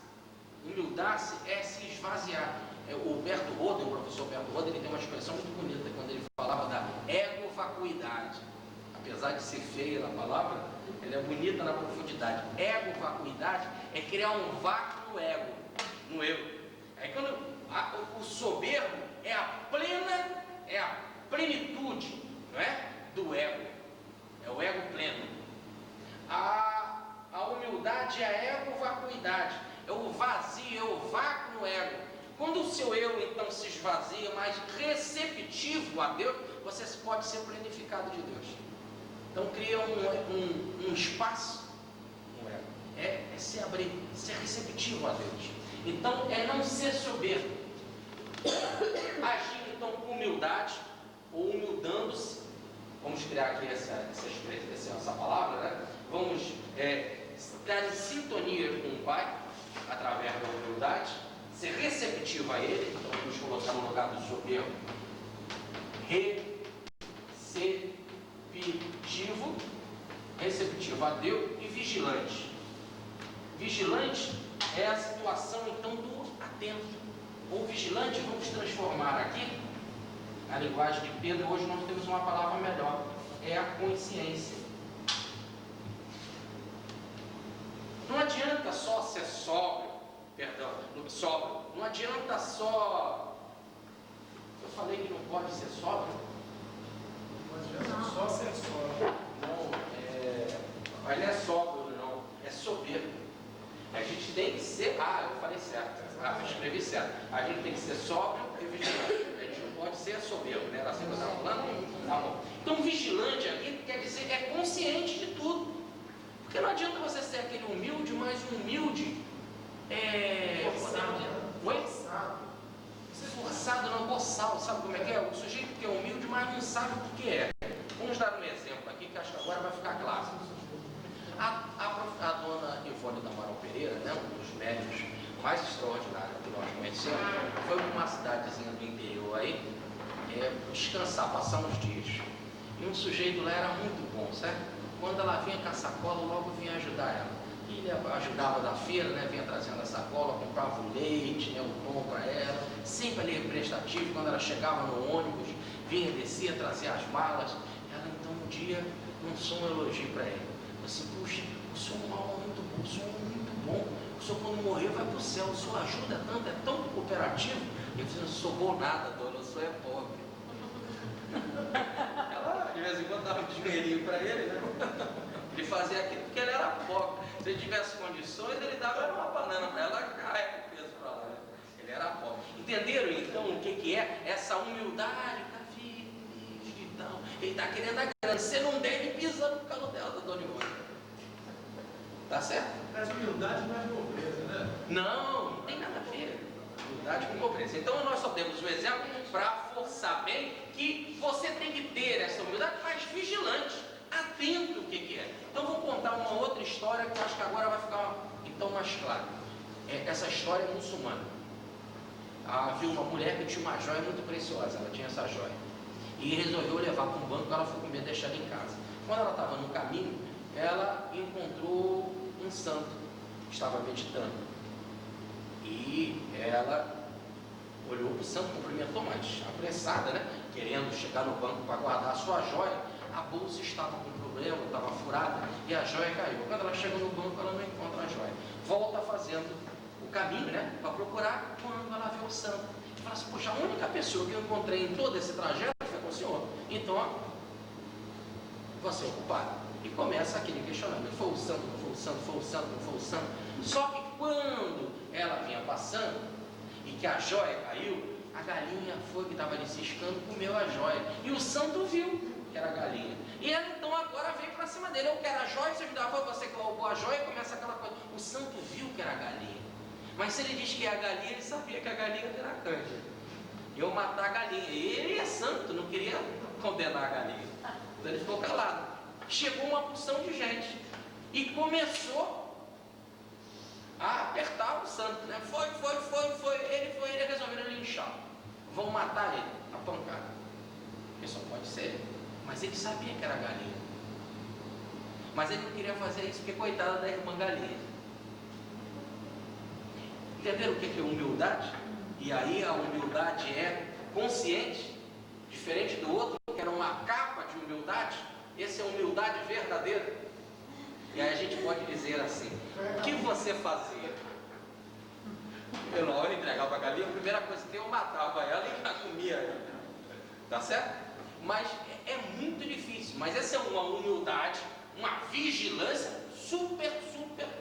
é se esvaziar. O Berto Roden, o professor Berto Roden, ele tem uma expressão muito bonita quando ele falava da egovacuidade. Apesar de ser feia na palavra, ela é bonita na profundidade. Egovacuidade é criar um vácuo no ego, no eu. Aí quando o soberbo é a plenitude, não é? Do ego. É o ego pleno. A humildade é a egovacuidade. É o vazio, é o vácuo no ego. Quando o seu eu então se esvazia, mais receptivo a Deus, você pode ser plenificado de Deus. Então cria um espaço no ego. É se abrir, ser receptivo a Deus. Então é não ser soberbo. Agir então com humildade, ou humildando-se. Vamos criar aqui essa palavra, né? Vamos estar em sintonia com o Pai, através da humildade, ser receptivo a Ele. Então vamos colocar no lugar do soberbo, receptivo a Deus e vigilante. Vigilante é a situação então do atento. Ou vigilante, vamos transformar aqui, na linguagem de Pedro, hoje nós temos uma palavra melhor, é a consciência. Não adianta só ser sóbrio, não adianta só, eu falei que não pode ser sóbrio? Não adianta só ser sóbrio. Não, mas não é sóbrio não, é soberbo. A gente tem que ser, eu falei certo, eu escrevi certo, a gente tem que ser sóbrio e vigilante, a gente não pode ser soberbo, né? Era assim que eu estava falando? Tá bom. Então vigilante aqui quer dizer é consciente de tudo, porque não adianta você ser aquele humilde, mas humilde forçado não, boçal, sabe como é que é? O sujeito que é humilde, mas não sabe o que é. Vamos dar um exemplo aqui que acho que agora vai ficar claro. A dona Ivone da Amaral Pereira, né, um dos médicos mais extraordinários que nós conhecemos, foi para uma cidadezinha do interior aí, descansar, passar uns dias. E um sujeito lá era muito bom, certo? Quando ela vinha com a sacola, logo vinha ajudar ela. E ele ajudava da feira, né, vinha trazendo a sacola, comprava o leite, né, o pão para ela, sempre ali prestativo. Quando ela chegava no ônibus, vinha, descia, trazia as malas. Ela então um dia lançou um elogio para ele. Assim, puxa, o senhor é uma alma muito boa, o senhor é muito bom, o senhor quando morrer vai para o céu, o senhor ajuda tanto, é tão cooperativo. Ele disse, não sou bom nada, dona, o senhor é pobre. Ela de vez em quando dava um dinheirinho para ele, né? Ele fazia aquilo porque ele era pobre. Se ele tivesse condições, ele dava uma banana para ela, cai o peso para lá, né? Ele era pobre. Entenderam então o que é essa humildade? Tá firme, então. Ele está querendo a grana. Você não deve pisar no calo dela, da dona Ivone. Tá certo? Mas humildade não é pobreza, né? Não, não tem nada a ver. Humildade com pobreza. Então nós só temos um exemplo para forçar bem que você tem que ter essa humildade, mas vigilante, atento o que é. Então vou contar uma outra história que eu acho que agora vai ficar então mais claro. Essa história é muçulmana. Havia uma mulher que tinha uma joia muito preciosa, ela tinha essa joia. E resolveu levar para um banco, ela ficou com medo de deixar ela em casa. Quando ela estava no caminho, ela encontrou um santo que estava meditando. E ela olhou para o santo, cumprimentou, mas apressada, né? Querendo chegar no banco para guardar a sua joia. a bolsa estava com problema, estava furada e a joia caiu. Quando ela chega no banco, ela não encontra a joia. Volta fazendo o caminho, né, para procurar. Quando ela vê o santo, fala assim: poxa, a única pessoa que eu encontrei em todo esse trajeto foi com o senhor. Então, ó, você é o culpado. E começa aquele questionamento: foi o santo, não foi o santo, foi o santo, não foi o santo. Só que quando ela vinha passando e que a joia caiu, a galinha foi que estava ali ciscando, comeu a joia. E o santo viu que era a galinha. E ela então agora veio para cima dele: eu quero a joia, você me dá, foi você que roubou a joia, e começa aquela coisa. O santo viu que era a galinha. Mas se ele diz que é a galinha, ele sabia que a galinha era câncer. Eu matar a galinha. E ele é santo, não queria condenar a galinha. Então ele ficou calado. Chegou uma porção de gente e começou a apertar o santo, né? Foi. Ele resolveu linchar. Vão matar ele, a pancada. Porque só pode ser. Mas ele sabia que era galinha. Mas ele não queria fazer isso porque coitada da irmã galinha. Entenderam o que é humildade? E aí a humildade é consciente, diferente do outro, que era uma capa de humildade. Essa é a humildade verdadeira. E aí a gente pode dizer assim: o que você fazia? Eu na hora de entregar para a galinha, a primeira coisa que eu matava ela e já comia ela. Tá certo? Mas é muito difícil. Mas essa é uma humildade, uma vigilância super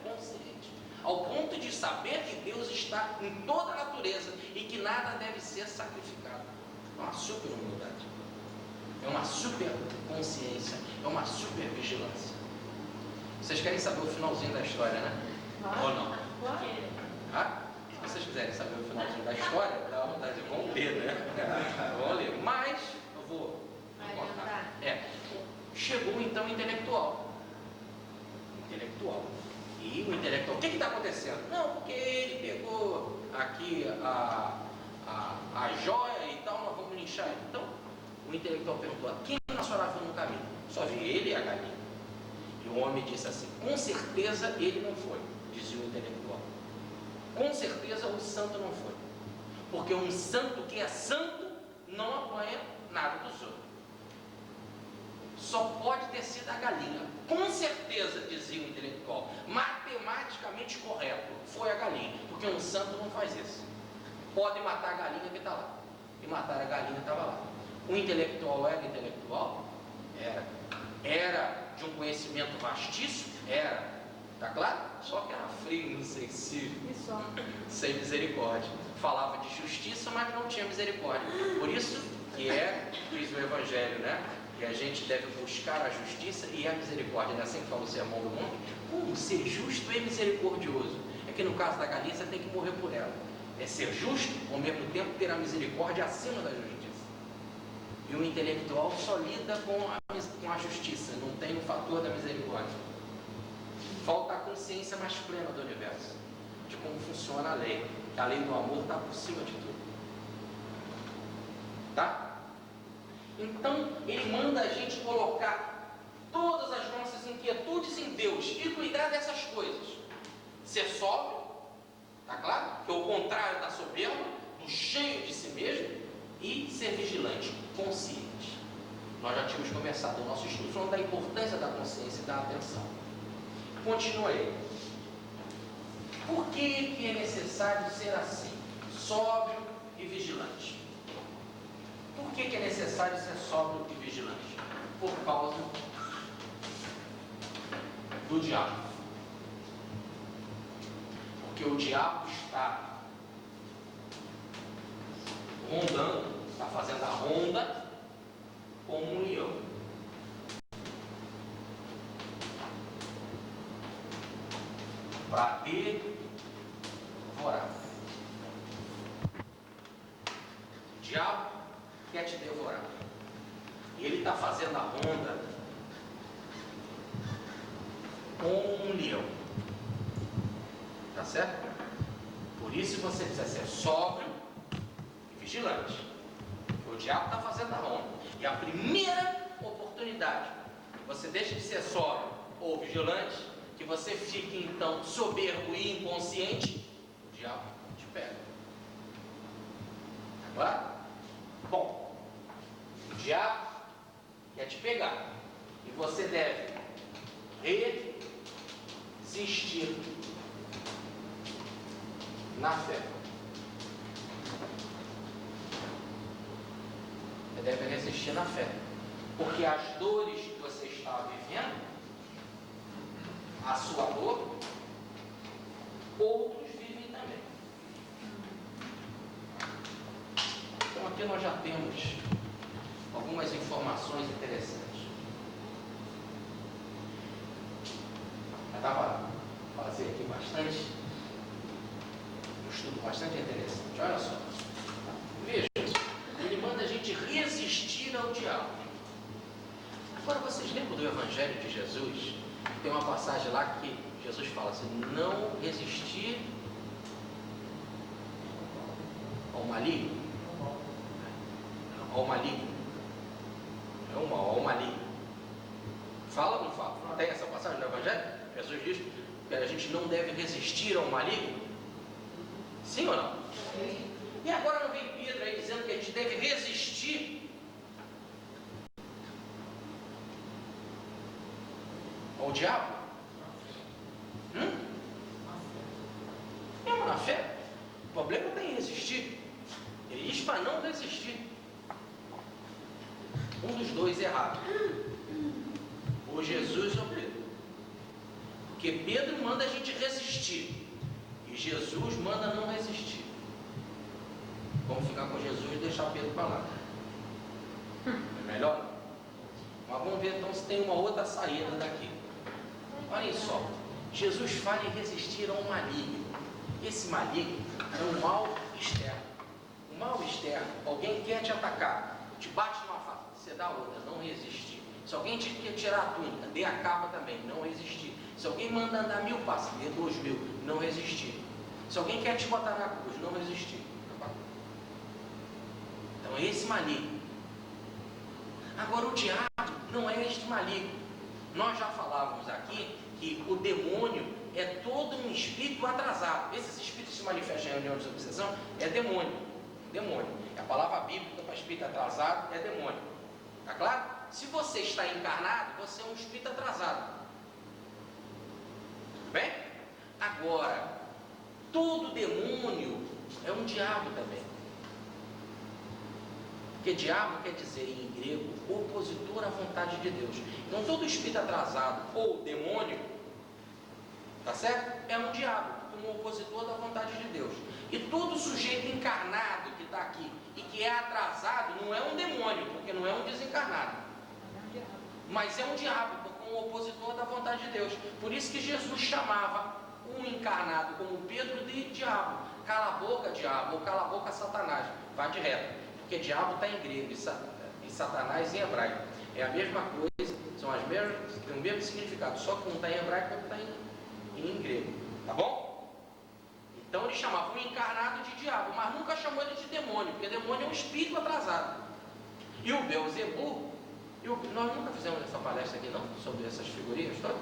consciente. Ao ponto de saber que Deus está em toda a natureza e que nada deve ser sacrificado. É uma super humildade. É uma super consciência. É uma super vigilância. Vocês querem saber o finalzinho da história, né? Ou não? Ah? Se vocês quiserem saber o finalzinho da história, dá vontade de vão ler, né? Vão ler. Mas eu vou contar. Chegou então o intelectual. E o intelectual, o que está acontecendo? Não, porque ele pegou aqui a joia e tal, nós vamos linchar ele. Então, o intelectual perguntou: quem a senhora viu no caminho? Só vi ele e a galinha. E o homem disse assim: com certeza ele não foi, dizia o intelectual. Com certeza o santo não foi. Porque um santo que é santo não apanha nada dos outros. Só pode ter sido a galinha. Com certeza, dizia o intelectual, matematicamente correto, foi a galinha. Porque um santo não faz isso. Pode matar a galinha que está lá. E matar a galinha que estava lá. O intelectual era intelectual? Era de um conhecimento vastíssimo? Era. Está claro? Só que era frio, insensível, sem misericórdia. Falava de justiça, mas não tinha misericórdia. Por isso que diz o Evangelho, né? Que a gente deve buscar a justiça e a misericórdia. Não é assim que fala o Sermão do Monte? Como ser justo e misericordioso? É que no caso da galinha você tem que morrer por ela. É ser justo, ao mesmo tempo ter a misericórdia acima da justiça. E o intelectual só lida com a justiça, não tem o fator da misericórdia. Falta a consciência mais plena do universo, de como funciona a lei. Que a lei do amor está por cima de tudo. Tá? Então, ele manda a gente colocar todas as nossas inquietudes em Deus e cuidar dessas coisas. Ser sóbrio, tá claro? Que é o contrário da soberba, do cheio de si mesmo, e ser vigilante, consciente. Nós já tínhamos começado o nosso estudo falando da importância da consciência e da atenção. Continua aí. Por que é necessário ser assim? Sóbrio e vigilante. Por que é necessário ser sóbrio e vigilante? Por causa do diabo. Porque o diabo está rondando, está fazendo a ronda como um leão. Para devorar. O diabo quer te devorar. E ele está fazendo a ronda como um leão. Tá certo? Por isso você precisa ser sóbrio e vigilante. Porque o diabo está fazendo a ronda. E a primeira oportunidade que você deixa de ser sóbrio ou vigilante, que você fique então soberbo e inconsciente, o diabo te pega. Tá claro? Bom, o diabo quer te pegar. você deve resistir na fé. Você deve resistir na fé. Porque as dores que você está vivendo, a sua dor, outros vivem também. Então aqui nós já temos algumas informações interessantes. Dá para fazer aqui bastante, um estudo bastante interessante. Olha só, veja, ele manda a gente resistir ao diabo. Agora vocês lembram do Evangelho de Jesus? Tem uma passagem lá que Jesus fala assim: não resistir ao maligno. Ao maligno. É o mal, ao maligno. Fala ou não fala? Não tem essa passagem no Evangelho? Jesus diz que a gente não deve resistir ao maligno? Sim ou não? Sim. E agora não vem Pedro aí dizendo que a gente deve resistir ao diabo? Mesmo na fé. O problema não tem em resistir. Ele diz para não resistir. Um dos dois errado. Ou Jesus ou Pedro. Porque Pedro manda a gente resistir. E Jesus manda não resistir. Vamos ficar com Jesus e deixar Pedro para lá. É melhor? Mas vamos ver então se tem uma outra saída daqui. Olhem só. Jesus fala em resistir ao maligno. Esse maligno é um mal externo. O mal externo, alguém quer te atacar, te bate numa face, você dá outra, não resistir. Se alguém te quer tirar a túnica, dê a capa também, não resistir. Se alguém manda andar 1000 passos, dê 2000, não resistir. Se alguém quer te botar na cruz, não resistir. Então é esse maligno. Agora o diabo não é este maligno. Nós já falávamos aqui que o demônio é todo um espírito atrasado. Esses espíritos se manifestam em reuniões de obsessão, é demônio. Demônio. A palavra bíblica para espírito atrasado é demônio. Tá claro? Se você está encarnado, você é um espírito atrasado. Tudo bem? Agora, todo demônio é um diabo também. Porque diabo quer dizer em grego opositor à vontade de Deus. Então todo espírito atrasado ou demônio, tá certo? É um diabo, um opositor da vontade de Deus. E todo sujeito encarnado que está aqui e que é atrasado não é um demônio, porque não é um desencarnado. Mas é um diabo, porque é um opositor da vontade de Deus. Por isso que Jesus chamava um encarnado como Pedro de diabo. Cala a boca, diabo, ou cala a boca, Satanás. Vá de reto. Porque diabo está em grego e Satanás em hebraico. É a mesma coisa, são as mesmas, tem o mesmo significado, só que um está em hebraico e outro está em grego. Tá bom? Então ele chamava um encarnado de diabo, mas nunca chamou ele de demônio, porque demônio é um espírito atrasado. E o Beelzebu, nós nunca fizemos essa palestra aqui não, sobre essas figurinhas todas.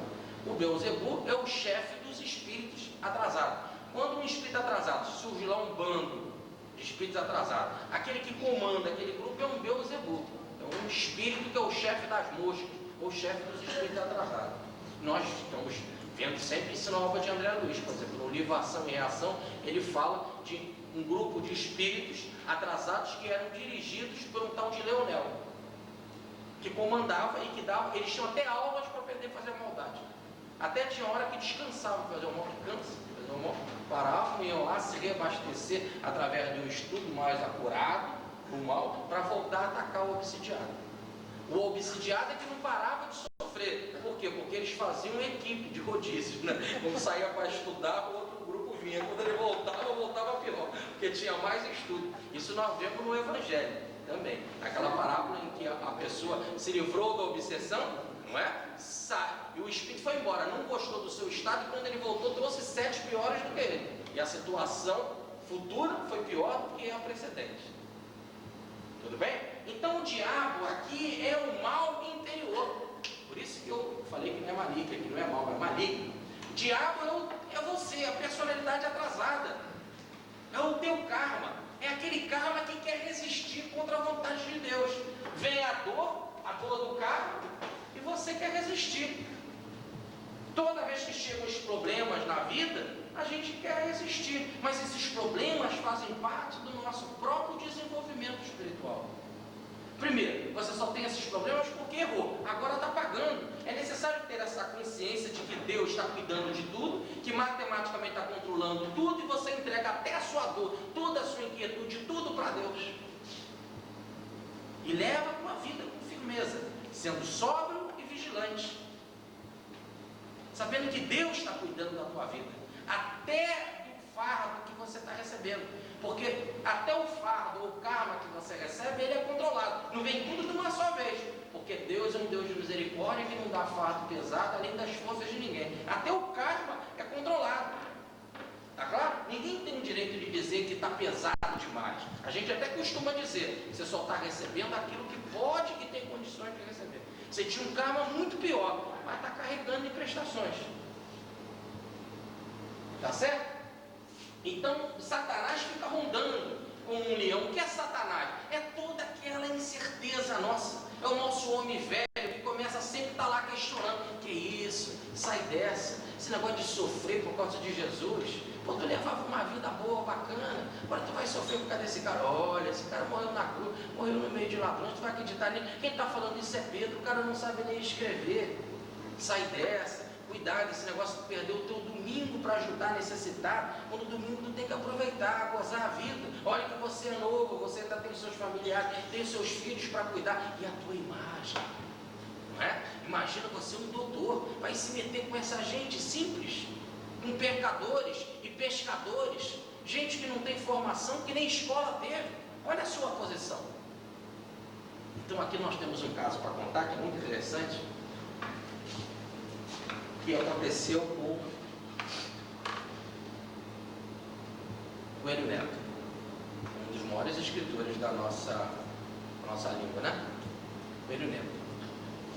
O Beelzebu é o chefe dos espíritos atrasados. Quando um espírito atrasado surge lá um bando de espíritos atrasados, aquele que comanda aquele grupo é um Beelzebu, é um espírito que é o chefe das moscas, ou chefe dos espíritos atrasados. Nós estamos vendo sempre isso na obra de André Luiz, por exemplo, no livro Ação e Reação, ele fala de um grupo de espíritos atrasados que eram dirigidos por um tal de Leonel, que comandava e que dava, eles tinham até aulas para aprender a fazer maldade. Até tinha hora que descansavam, fazer o mal, que cansa, fazer o mal, paravam, iam lá se reabastecer através de um estudo mais acurado, o mal, para voltar a atacar o obsidiado. O obsidiado é que não parava de sofrer. Por quê? Porque eles faziam uma equipe de rodízios, né? Quando saía para estudar, o outro grupo vinha. Quando ele voltava pior, porque tinha mais estudo. Isso nós vemos no Evangelho também. Aquela parábola em que a pessoa se livrou da obsessão, não é? E o espírito foi embora, não gostou do seu estado, e quando ele voltou, trouxe 7 piores do que ele. E a situação futura foi pior do que a precedente. Tudo bem? Então o diabo aqui é o mal interior. Por isso que eu falei que não é maligno, que não é mal, é maligno. O diabo é você, a personalidade atrasada. É o teu karma. É aquele karma que quer resistir contra a vontade de Deus. Vem a dor do carro, e você você quer resistir. Toda vez que chegam os problemas na vida, a gente quer resistir, mas esses problemas fazem parte do nosso próprio desenvolvimento espiritual. Primeiro, você só tem esses problemas porque errou, agora está pagando. É necessário ter essa consciência de que Deus está cuidando de tudo, que matematicamente está controlando tudo, e você entrega até a sua dor, toda a sua inquietude, tudo para Deus. E leva uma vida com firmeza, sendo sóbrio e vigilante, sabendo que Deus está cuidando da tua vida, até do fardo que você está recebendo, porque até o fardo ou o karma que você recebe, ele é controlado, não vem tudo de uma só vez, porque Deus é um Deus de misericórdia que não dá fardo pesado além das forças de ninguém. Até o karma é controlado, tá claro? Ninguém tem o direito de dizer que está pesado demais. A gente até costuma dizer, você só está recebendo aquilo que pode e tem condições de receber. Você tinha um karma muito pior, mas está carregando em prestações. Tá certo? Então, Satanás fica rondando como um leão. O que é Satanás? É toda aquela incerteza nossa. É o nosso homem velho que começa sempre a estar lá questionando. Que isso? Sai dessa. Esse negócio de sofrer por causa de Jesus. Pô, tu levava uma vida boa, bacana. Agora tu vai sofrer por causa desse cara. Olha, esse cara morreu na cruz, morreu no meio de ladrões. Tu vai acreditar nele? Quem está falando isso é Pedro. O cara não sabe nem escrever. Sai dessa. Cuidado, esse negócio de perder o teu domingo para ajudar necessitado, quando o domingo tu tem que aproveitar, gozar a vida. Olha que você é novo, você ainda tem os seus familiares, tem os seus filhos para cuidar, e a tua imagem, não é? Imagina você um doutor, vai se meter com essa gente simples, com pecadores e pescadores, gente que não tem formação, que nem escola teve. Olha a sua posição. Então aqui nós temos um caso para contar que é muito interessante, que aconteceu com Coelho Neto, um dos maiores escritores da nossa língua, né? Coelho Neto.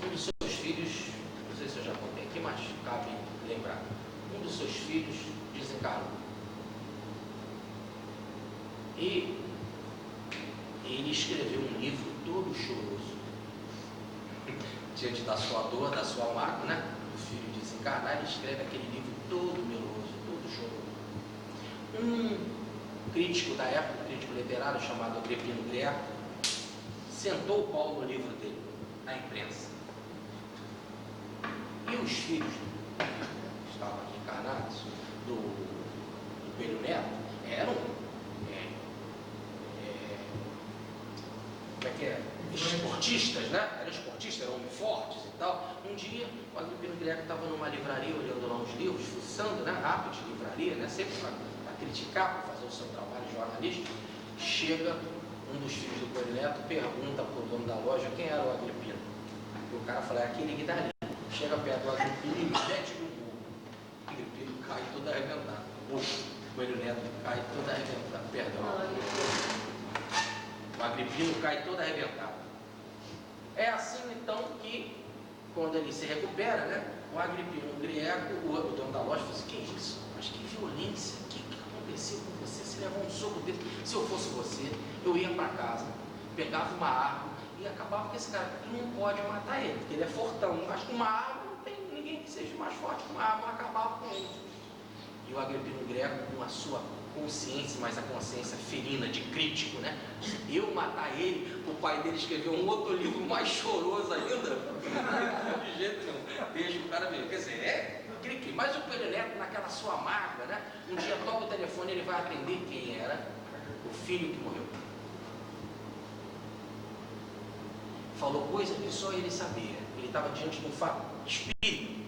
Um dos seus filhos, não sei se eu já contei aqui, mas cabe lembrar, um dos seus filhos desencarnou. E ele escreveu um livro todo choroso, diante da sua dor, da sua mágoa, né? Desencarnar, ele escreve aquele livro todo meloso, todo choroso. Um crítico da época, um crítico literário chamado Agripino Greco, sentou o pau no livro dele, na imprensa. E os filhos que estavam aqui encarnados, do Coelho Neto, eram como é que é? Esportistas, né? Eram esportistas, eram homens fortes e tal. Um dia, o Agripino Greco estava numa livraria, olhando lá uns livros, fuçando, né? Rápido de livraria, né? Sempre para criticar, para fazer o seu trabalho jornalístico. Chega um dos filhos do Coelho Neto, pergunta para o dono da loja quem era o Agripino. E o cara fala, é aquele que dá ali. Chega perto do Agripino e mete no burro. O Agripino cai todo arrebentado. O Coelho Neto cai todo arrebentado. Perdão. O Agripino cai todo arrebentado. É assim então que, quando ele se recupera, né, o Agripino Greco, o dono da loja, fala assim, que isso? Mas que violência, o que aconteceu com você? Você levou um soco desse? Se eu fosse você, eu ia para casa, pegava uma arma e acabava com esse cara, porque tu não pode matar ele, porque ele é fortão, mas com uma arma não tem ninguém que seja mais forte que uma arma, acabava com ele. E o Agripino Greco, com a sua consciência, mas a consciência ferina de crítico, né? Eu matar ele, o pai dele escreveu um outro livro mais choroso ainda, de jeito nenhum, deixa o cara ver, quer dizer, mas o Coelho Neto, naquela sua mágoa, né? Um dia toca o telefone, ele vai atender quem era? O filho que morreu. Falou coisa que só ele sabia, ele estava diante de um fato espírito,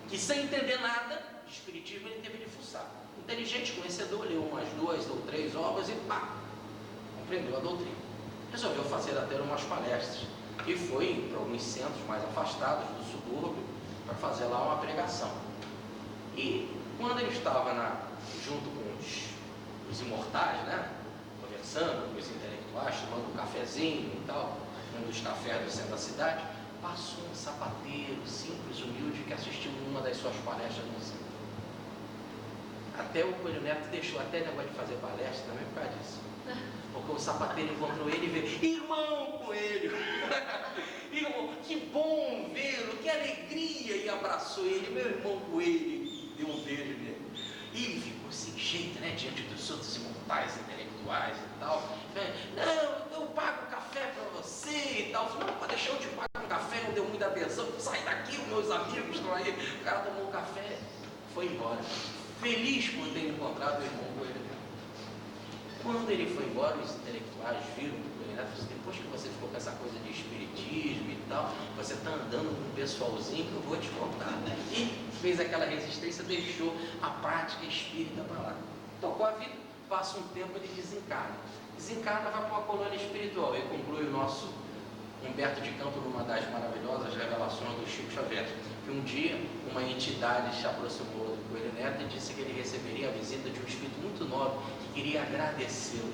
que sem entender nada de espiritismo ele teve de fuçar. Inteligente, conhecedor, leu umas 2 ou 3 obras e pá, compreendeu a doutrina. Resolveu fazer até umas palestras e foi para alguns centros mais afastados do subúrbio para fazer lá uma pregação. E quando ele estava junto com os imortais, né, conversando com os intelectuais, tomando um cafezinho e tal, um dos cafés do centro da cidade, passou um sapateiro simples, humilde, que assistiu uma das suas palestras no centro. Até o Coelho Neto deixou até negócio de fazer palestra também por causa disso. Porque o sapateiro encontrou ele e veio: irmão Coelho, irmão, que bom vê-lo, que alegria, e abraçou ele. Meu irmão Coelho, deu um beijo nele. E ele ficou sem jeito, né, diante dos outros imortais intelectuais e tal. Não, eu pago café para você e tal. Não, pode deixar, eu te pago um café, não deu muita atenção. Sai daqui, os meus amigos estão aí. O cara tomou um café, foi embora, feliz por ter encontrado o irmão Coelho. Quando ele foi embora, os intelectuais viram o Coelho, depois que você ficou com essa coisa de espiritismo e tal, você está andando com um pessoalzinho que eu vou te contar. E fez aquela resistência, deixou a prática espírita para lá. Tocou a vida, passa um tempo, ele desencarna. Desencarna, vai para uma colônia espiritual. E conclui o nosso Humberto de Campos numa das maravilhosas revelações do Chico Xavier, que um dia uma entidade se aproximou do Coelho Neto e disse que ele receberia a visita de um espírito muito nobre que queria agradecê-lo.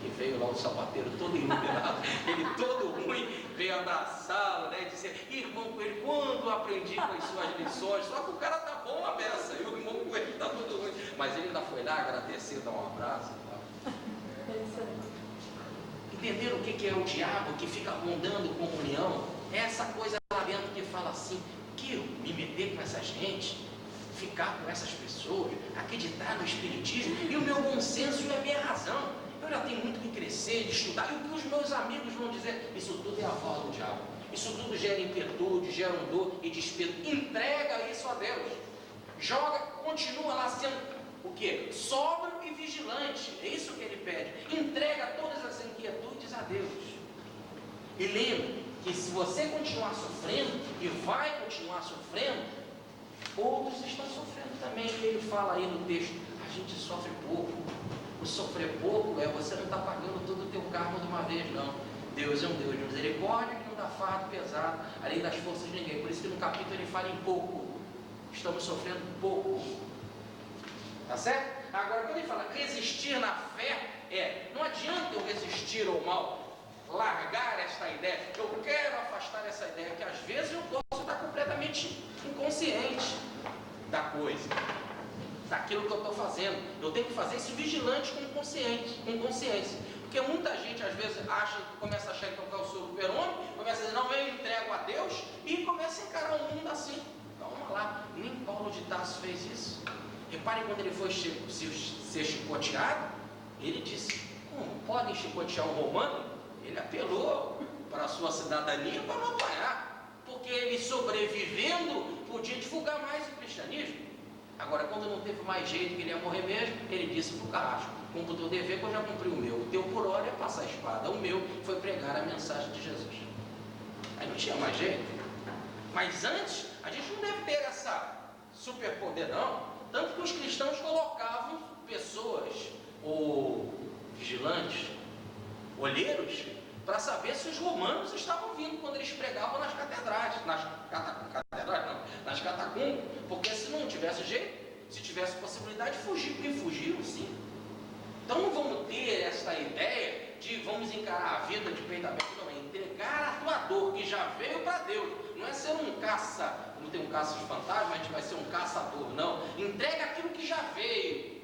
E veio lá o sapateiro todo iluminado, ele todo ruim, veio abraçá-lo, né, e disse: irmão Coelho, quando aprendi com as suas lições, só que o cara tá bom a beça, e o irmão Coelho tá todo ruim, mas ele ainda foi lá agradecer, dar um abraço e tal. Entenderam o que é o diabo que fica rondando comunhão? É essa coisa lá dentro que fala assim: que eu me meter com essa gente, ficar com essas pessoas, acreditar no espiritismo, e o meu bom senso e a minha razão. Eu já tenho muito que crescer, de estudar, e o que os meus amigos vão dizer? Isso tudo é a voz do diabo. Isso tudo gera inquietude, gera um dor e desespero. Entrega isso a Deus. Joga, continua lá sendo o quê? Sóbrio e vigilante. É isso que ele pede. Entrega todas as inquietudes a Deus. E lembre que se você continuar sofrendo, e vai continuar sofrendo, outros estão sofrendo também. Ele fala aí no texto: a gente sofre pouco. O sofrer pouco é você não está pagando todo o teu karma de uma vez, não. Deus é um Deus de misericórdia que não dá fardo pesado, além das forças de ninguém. Por isso que no capítulo ele fala em pouco. Estamos sofrendo pouco. Tá certo? Agora, quando ele fala resistir na fé, não adianta eu resistir ao mal, largar esta ideia. Eu quero afastar essa ideia, que às vezes eu posso estar completamente inconsciente da coisa, daquilo que eu estou fazendo. Eu tenho que fazer isso vigilante com consciência. Porque muita gente às vezes começa a achar que é o super-homem, começa a dizer: não, eu entrego a Deus, e começa a encarar o mundo assim. Calma lá, nem Paulo de Tarso fez isso. Repare, quando ele foi ser chicoteado, ele disse: como podem chicotear um romano? Ele apelou para a sua cidadania para não apanhar, porque ele, sobrevivendo, podia divulgar mais o cristianismo. Agora, quando não teve mais jeito, que ele ia morrer mesmo, ele disse para o carrasco: cumpro o teu dever, que eu já cumpri o meu. O teu por hora é passar a espada, o meu foi pregar a mensagem de Jesus. Aí não tinha mais jeito. Mas antes, a gente não deve ter essa superpoder, não. Tanto que os cristãos colocavam pessoas, ou vigilantes, olheiros, para saber se os romanos estavam vindo quando eles pregavam nas catedrais, nas catacumbas, porque se não tivesse jeito, se tivesse possibilidade de fugir, porque fugiram sim. Então não vamos ter essa ideia de vamos encarar a vida de peito aberto, não, é entregar a tua dor, que já veio para Deus. Não é ser um caça, como tem um caça de fantasma, a gente vai ser um caçador, não. Entrega aquilo que já veio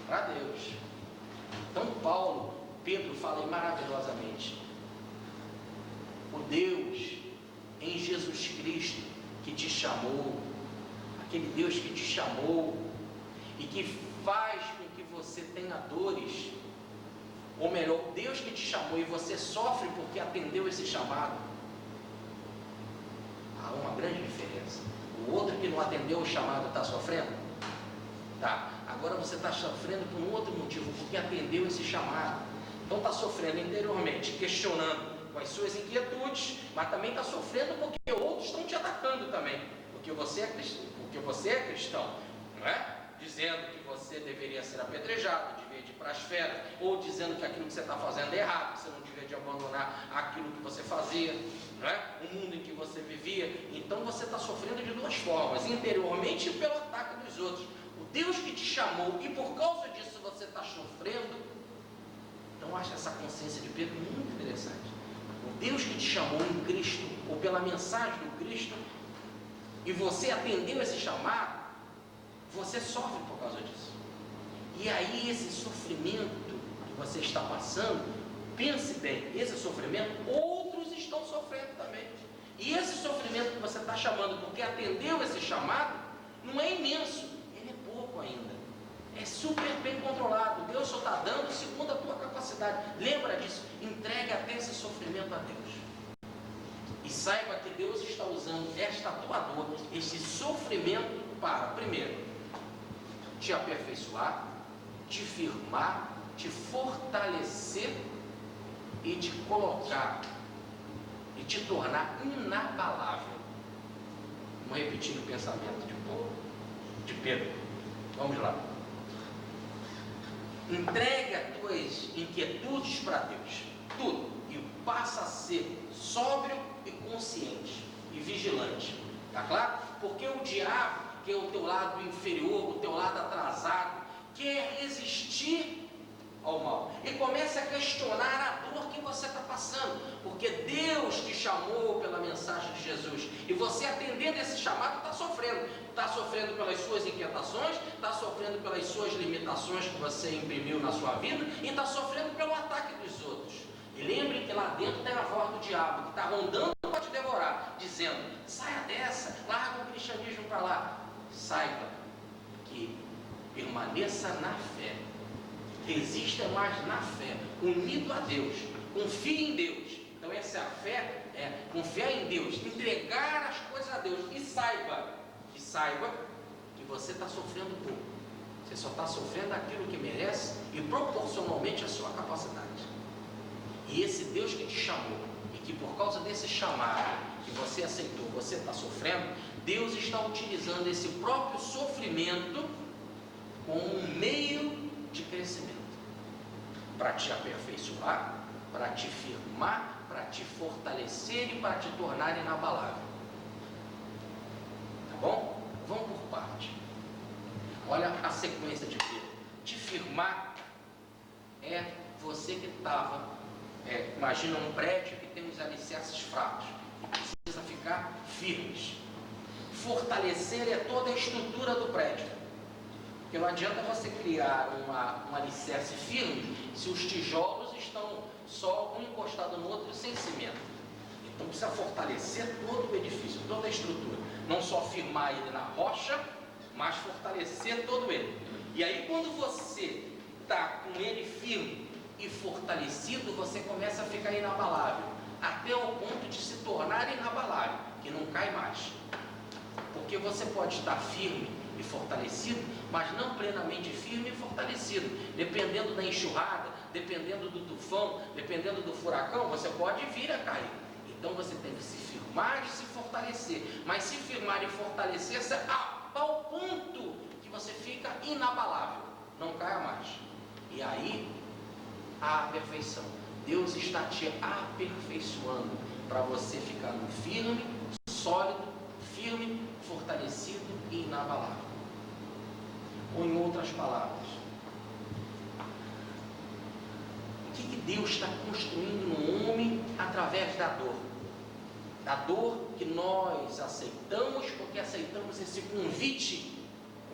para Deus. Então Pedro fala aí maravilhosamente: o Deus em Jesus Cristo que te chamou, aquele Deus que te chamou e que faz com que você tenha dores, ou melhor, Deus que te chamou e você sofre porque atendeu esse chamado. Há uma grande diferença. O outro que não atendeu o chamado está sofrendo? Tá. Agora você está sofrendo por um outro motivo, porque atendeu esse chamado. Então está sofrendo interiormente, questionando com as suas inquietudes, mas também está sofrendo porque outros estão te atacando também, porque você é cristão, não é? Dizendo que você deveria ser apedrejado, devia ir para as feras, ou dizendo que aquilo que você está fazendo é errado, que você não devia de abandonar aquilo que você fazia, não é? O mundo em que você vivia. Então você está sofrendo de duas formas: interiormente e pelo ataque dos outros. O Deus que te chamou e por causa disso você está sofrendo. Então acho essa consciência de Pedro muito interessante. O Deus que te chamou em Cristo, ou pela mensagem do Cristo, e você atendeu esse chamado, você sofre por causa disso. E aí esse sofrimento passando, pense bem, esse sofrimento, outros estão sofrendo também. E esse sofrimento que você está chamando, porque atendeu esse chamado, não é imenso, ele é pouco ainda. É super bem controlado. Deus só está dando segundo a tua capacidade. Lembra disso. Entregue até esse sofrimento a Deus. E saiba que Deus está usando esta tua dor, este sofrimento para, primeiro, te aperfeiçoar, te firmar, te fortalecer e te colocar e te tornar inabalável. Vamos repetir o pensamento de Pedro. Vamos lá. Entregue as tuas inquietudes para Deus, tudo, e passa a ser sóbrio e consciente e vigilante, tá claro? Porque o diabo, que é o teu lado inferior, o teu lado atrasado, quer resistir ao mal e começa a questionar a dor que você está passando, porque Deus te chamou pela mensagem de Jesus, e você atendendo esse chamado está sofrendo pelas suas inquietações, está sofrendo pelas suas limitações que você imprimiu na sua vida, e está sofrendo pelo ataque dos outros. E lembre que lá dentro tem a voz do diabo, que está rondando para te devorar, dizendo: saia dessa, larga o cristianismo para lá. Saiba que permaneça na fé, resista mais na fé, unido a Deus, confie em Deus. Então essa é a fé, confiar em Deus, entregar as coisas a Deus, e saiba que você está sofrendo pouco. Você só está sofrendo aquilo que merece e proporcionalmente à sua capacidade. E esse Deus que te chamou, e que por causa desse chamado que você aceitou, você está sofrendo, Deus está utilizando esse próprio sofrimento como um meio de crescimento, para te aperfeiçoar, para te firmar, para te fortalecer e para te tornar inabalável. Tá bom? Vamos por parte. Olha a sequência de Pedro. Te firmar é você que estava, imagina um prédio que tem os alicerces fracos e precisa ficar firmes. Fortalecer é toda a estrutura do prédio. Porque não adianta você criar um alicerce firme se os tijolos estão só um encostado no outro sem cimento. Então precisa fortalecer todo o edifício, toda a estrutura. Não só firmar ele na rocha, mas fortalecer todo ele. E aí quando você está com ele firme e fortalecido, você começa a ficar inabalável, até o ponto de se tornar inabalável, que não cai mais. Porque você pode estar firme e fortalecido, mas não plenamente firme e fortalecido. Dependendo da enxurrada, dependendo do tufão, dependendo do furacão, você pode vir a cair. Então você tem que se firmar e se fortalecer. Mas se firmar e fortalecer a tal ponto que você fica inabalável, não caia mais. E aí, a perfeição. Deus está te aperfeiçoando para você ficar no firme, sólido, firme, fortalecido e inabalável. Ou em outras palavras, o que Deus está construindo no homem através da dor? Da dor que nós aceitamos, porque aceitamos esse convite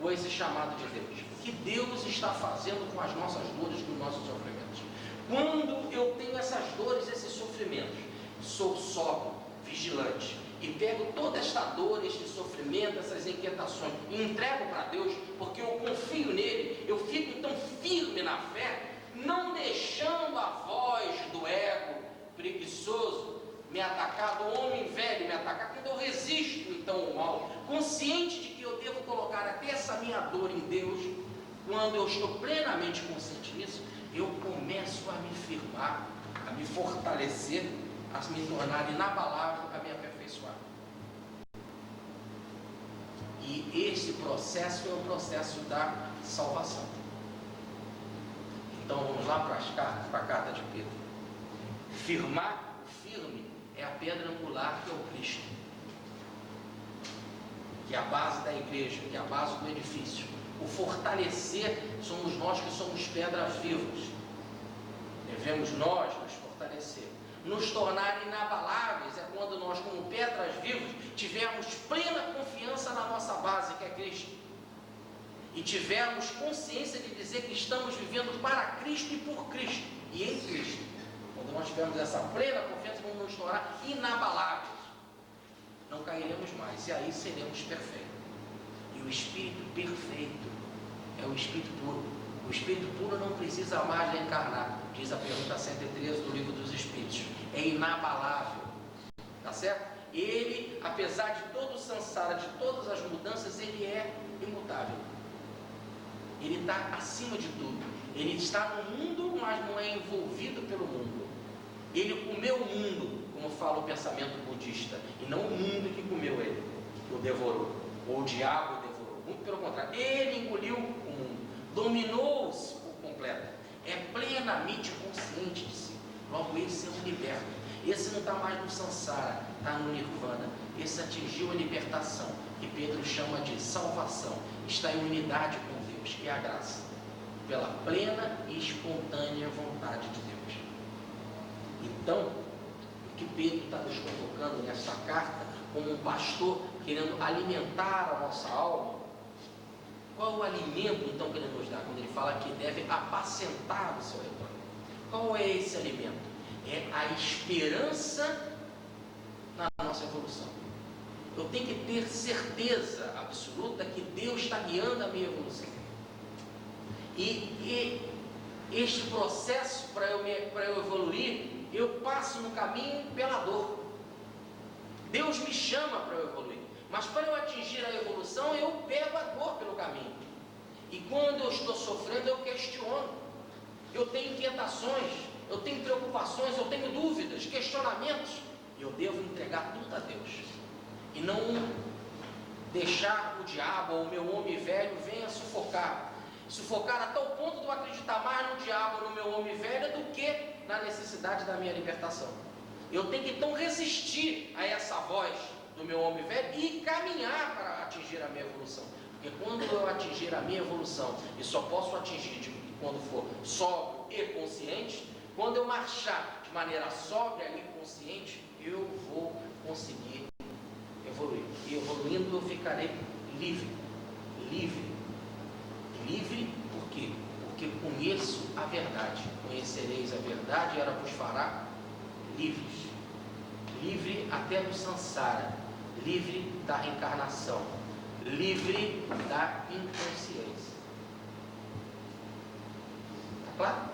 ou esse chamado de Deus. O que Deus está fazendo com as nossas dores, com os nossos sofrimentos? Quando eu tenho essas dores, esses sofrimentos, sou sóbrio, vigilante, e pego toda esta dor, este sofrimento, essas inquietações, e entrego para Deus, porque eu confio nele, eu fico então firme na fé, não deixando a voz do ego preguiçoso me atacar, do homem velho me atacar, quando eu resisto então ao mal, consciente de que eu devo colocar até essa minha dor em Deus. Quando eu estou plenamente consciente nisso, eu começo a me firmar, a me fortalecer, a me tornar inabalável, a me aperfeiçoar. E esse processo é o processo da salvação. Então vamos lá para a carta de Pedro. Firmar, firme, é a pedra angular, que é o Cristo, que é a base da igreja, que é a base do edifício. O fortalecer somos nós que somos pedras vivas. Devemos nós nos fortalecer. Nos tornar inabaláveis é quando nós, como pedras vivas, tivermos plena confiança na nossa base, que é Cristo, e tivermos consciência de dizer que estamos vivendo para Cristo e por Cristo, E em Cristo, quando nós tivermos essa plena confiança, vamos nos tornar inabaláveis. Não cairemos mais, e aí seremos perfeitos. E o Espírito perfeito é o Espírito puro. O Espírito puro não precisa mais reencarnar, diz a pergunta 113 do Livro dos Espíritos. É inabalável, tá certo? Ele, apesar de todo o samsara, de todas as mudanças, ele é imutável. Ele está acima de tudo. Ele está no mundo, mas não é envolvido pelo mundo. Ele comeu o mundo, como fala o pensamento budista, e não o mundo que comeu ele, que o devorou, ou o diabo o devorou. Muito pelo contrário, ele engoliu o mundo, dominou-se por completo, é plenamente consciente de si. Logo, esse é um liberto. Esse não está mais no samsara, está no nirvana. Esse atingiu a libertação, que Pedro chama de salvação. Está em unidade com Deus, que é a graça, pela plena e espontânea vontade de Deus. Então, o que Pedro está nos convocando nessa carta, como um pastor querendo alimentar a nossa alma, qual é o alimento então que ele nos dá, quando ele fala que deve apacentar o seu rebanho? Qual é esse alimento? É a esperança na nossa evolução. Eu tenho que ter certeza absoluta que Deus está guiando a minha evolução. E este processo, para eu evoluir, eu passo no caminho pela dor. Deus me chama para eu evoluir, mas para eu atingir a evolução, eu pego a dor pelo caminho. E quando eu estou sofrendo, eu questiono. Eu tenho inquietações, eu tenho preocupações, eu tenho dúvidas, questionamentos. Eu devo entregar tudo a Deus. E não deixar o diabo ou o meu homem velho venha sufocar a tal ponto de eu acreditar mais no diabo ou no meu homem velho do que na necessidade da minha libertação. Eu tenho que então resistir a essa voz do meu homem velho e caminhar para atingir a minha evolução. Porque quando eu atingir a minha evolução, e só posso atingir quando for sóbrio e consciente, quando eu marchar de maneira sóbria e consciente, eu vou conseguir evoluir. E evoluindo eu ficarei livre. Livre por quê? Porque conheço a verdade. Conhecereis a verdade e ela vos fará livres. Livre até do samsara. Livre da reencarnação. Livre da inconsciência. Tá claro?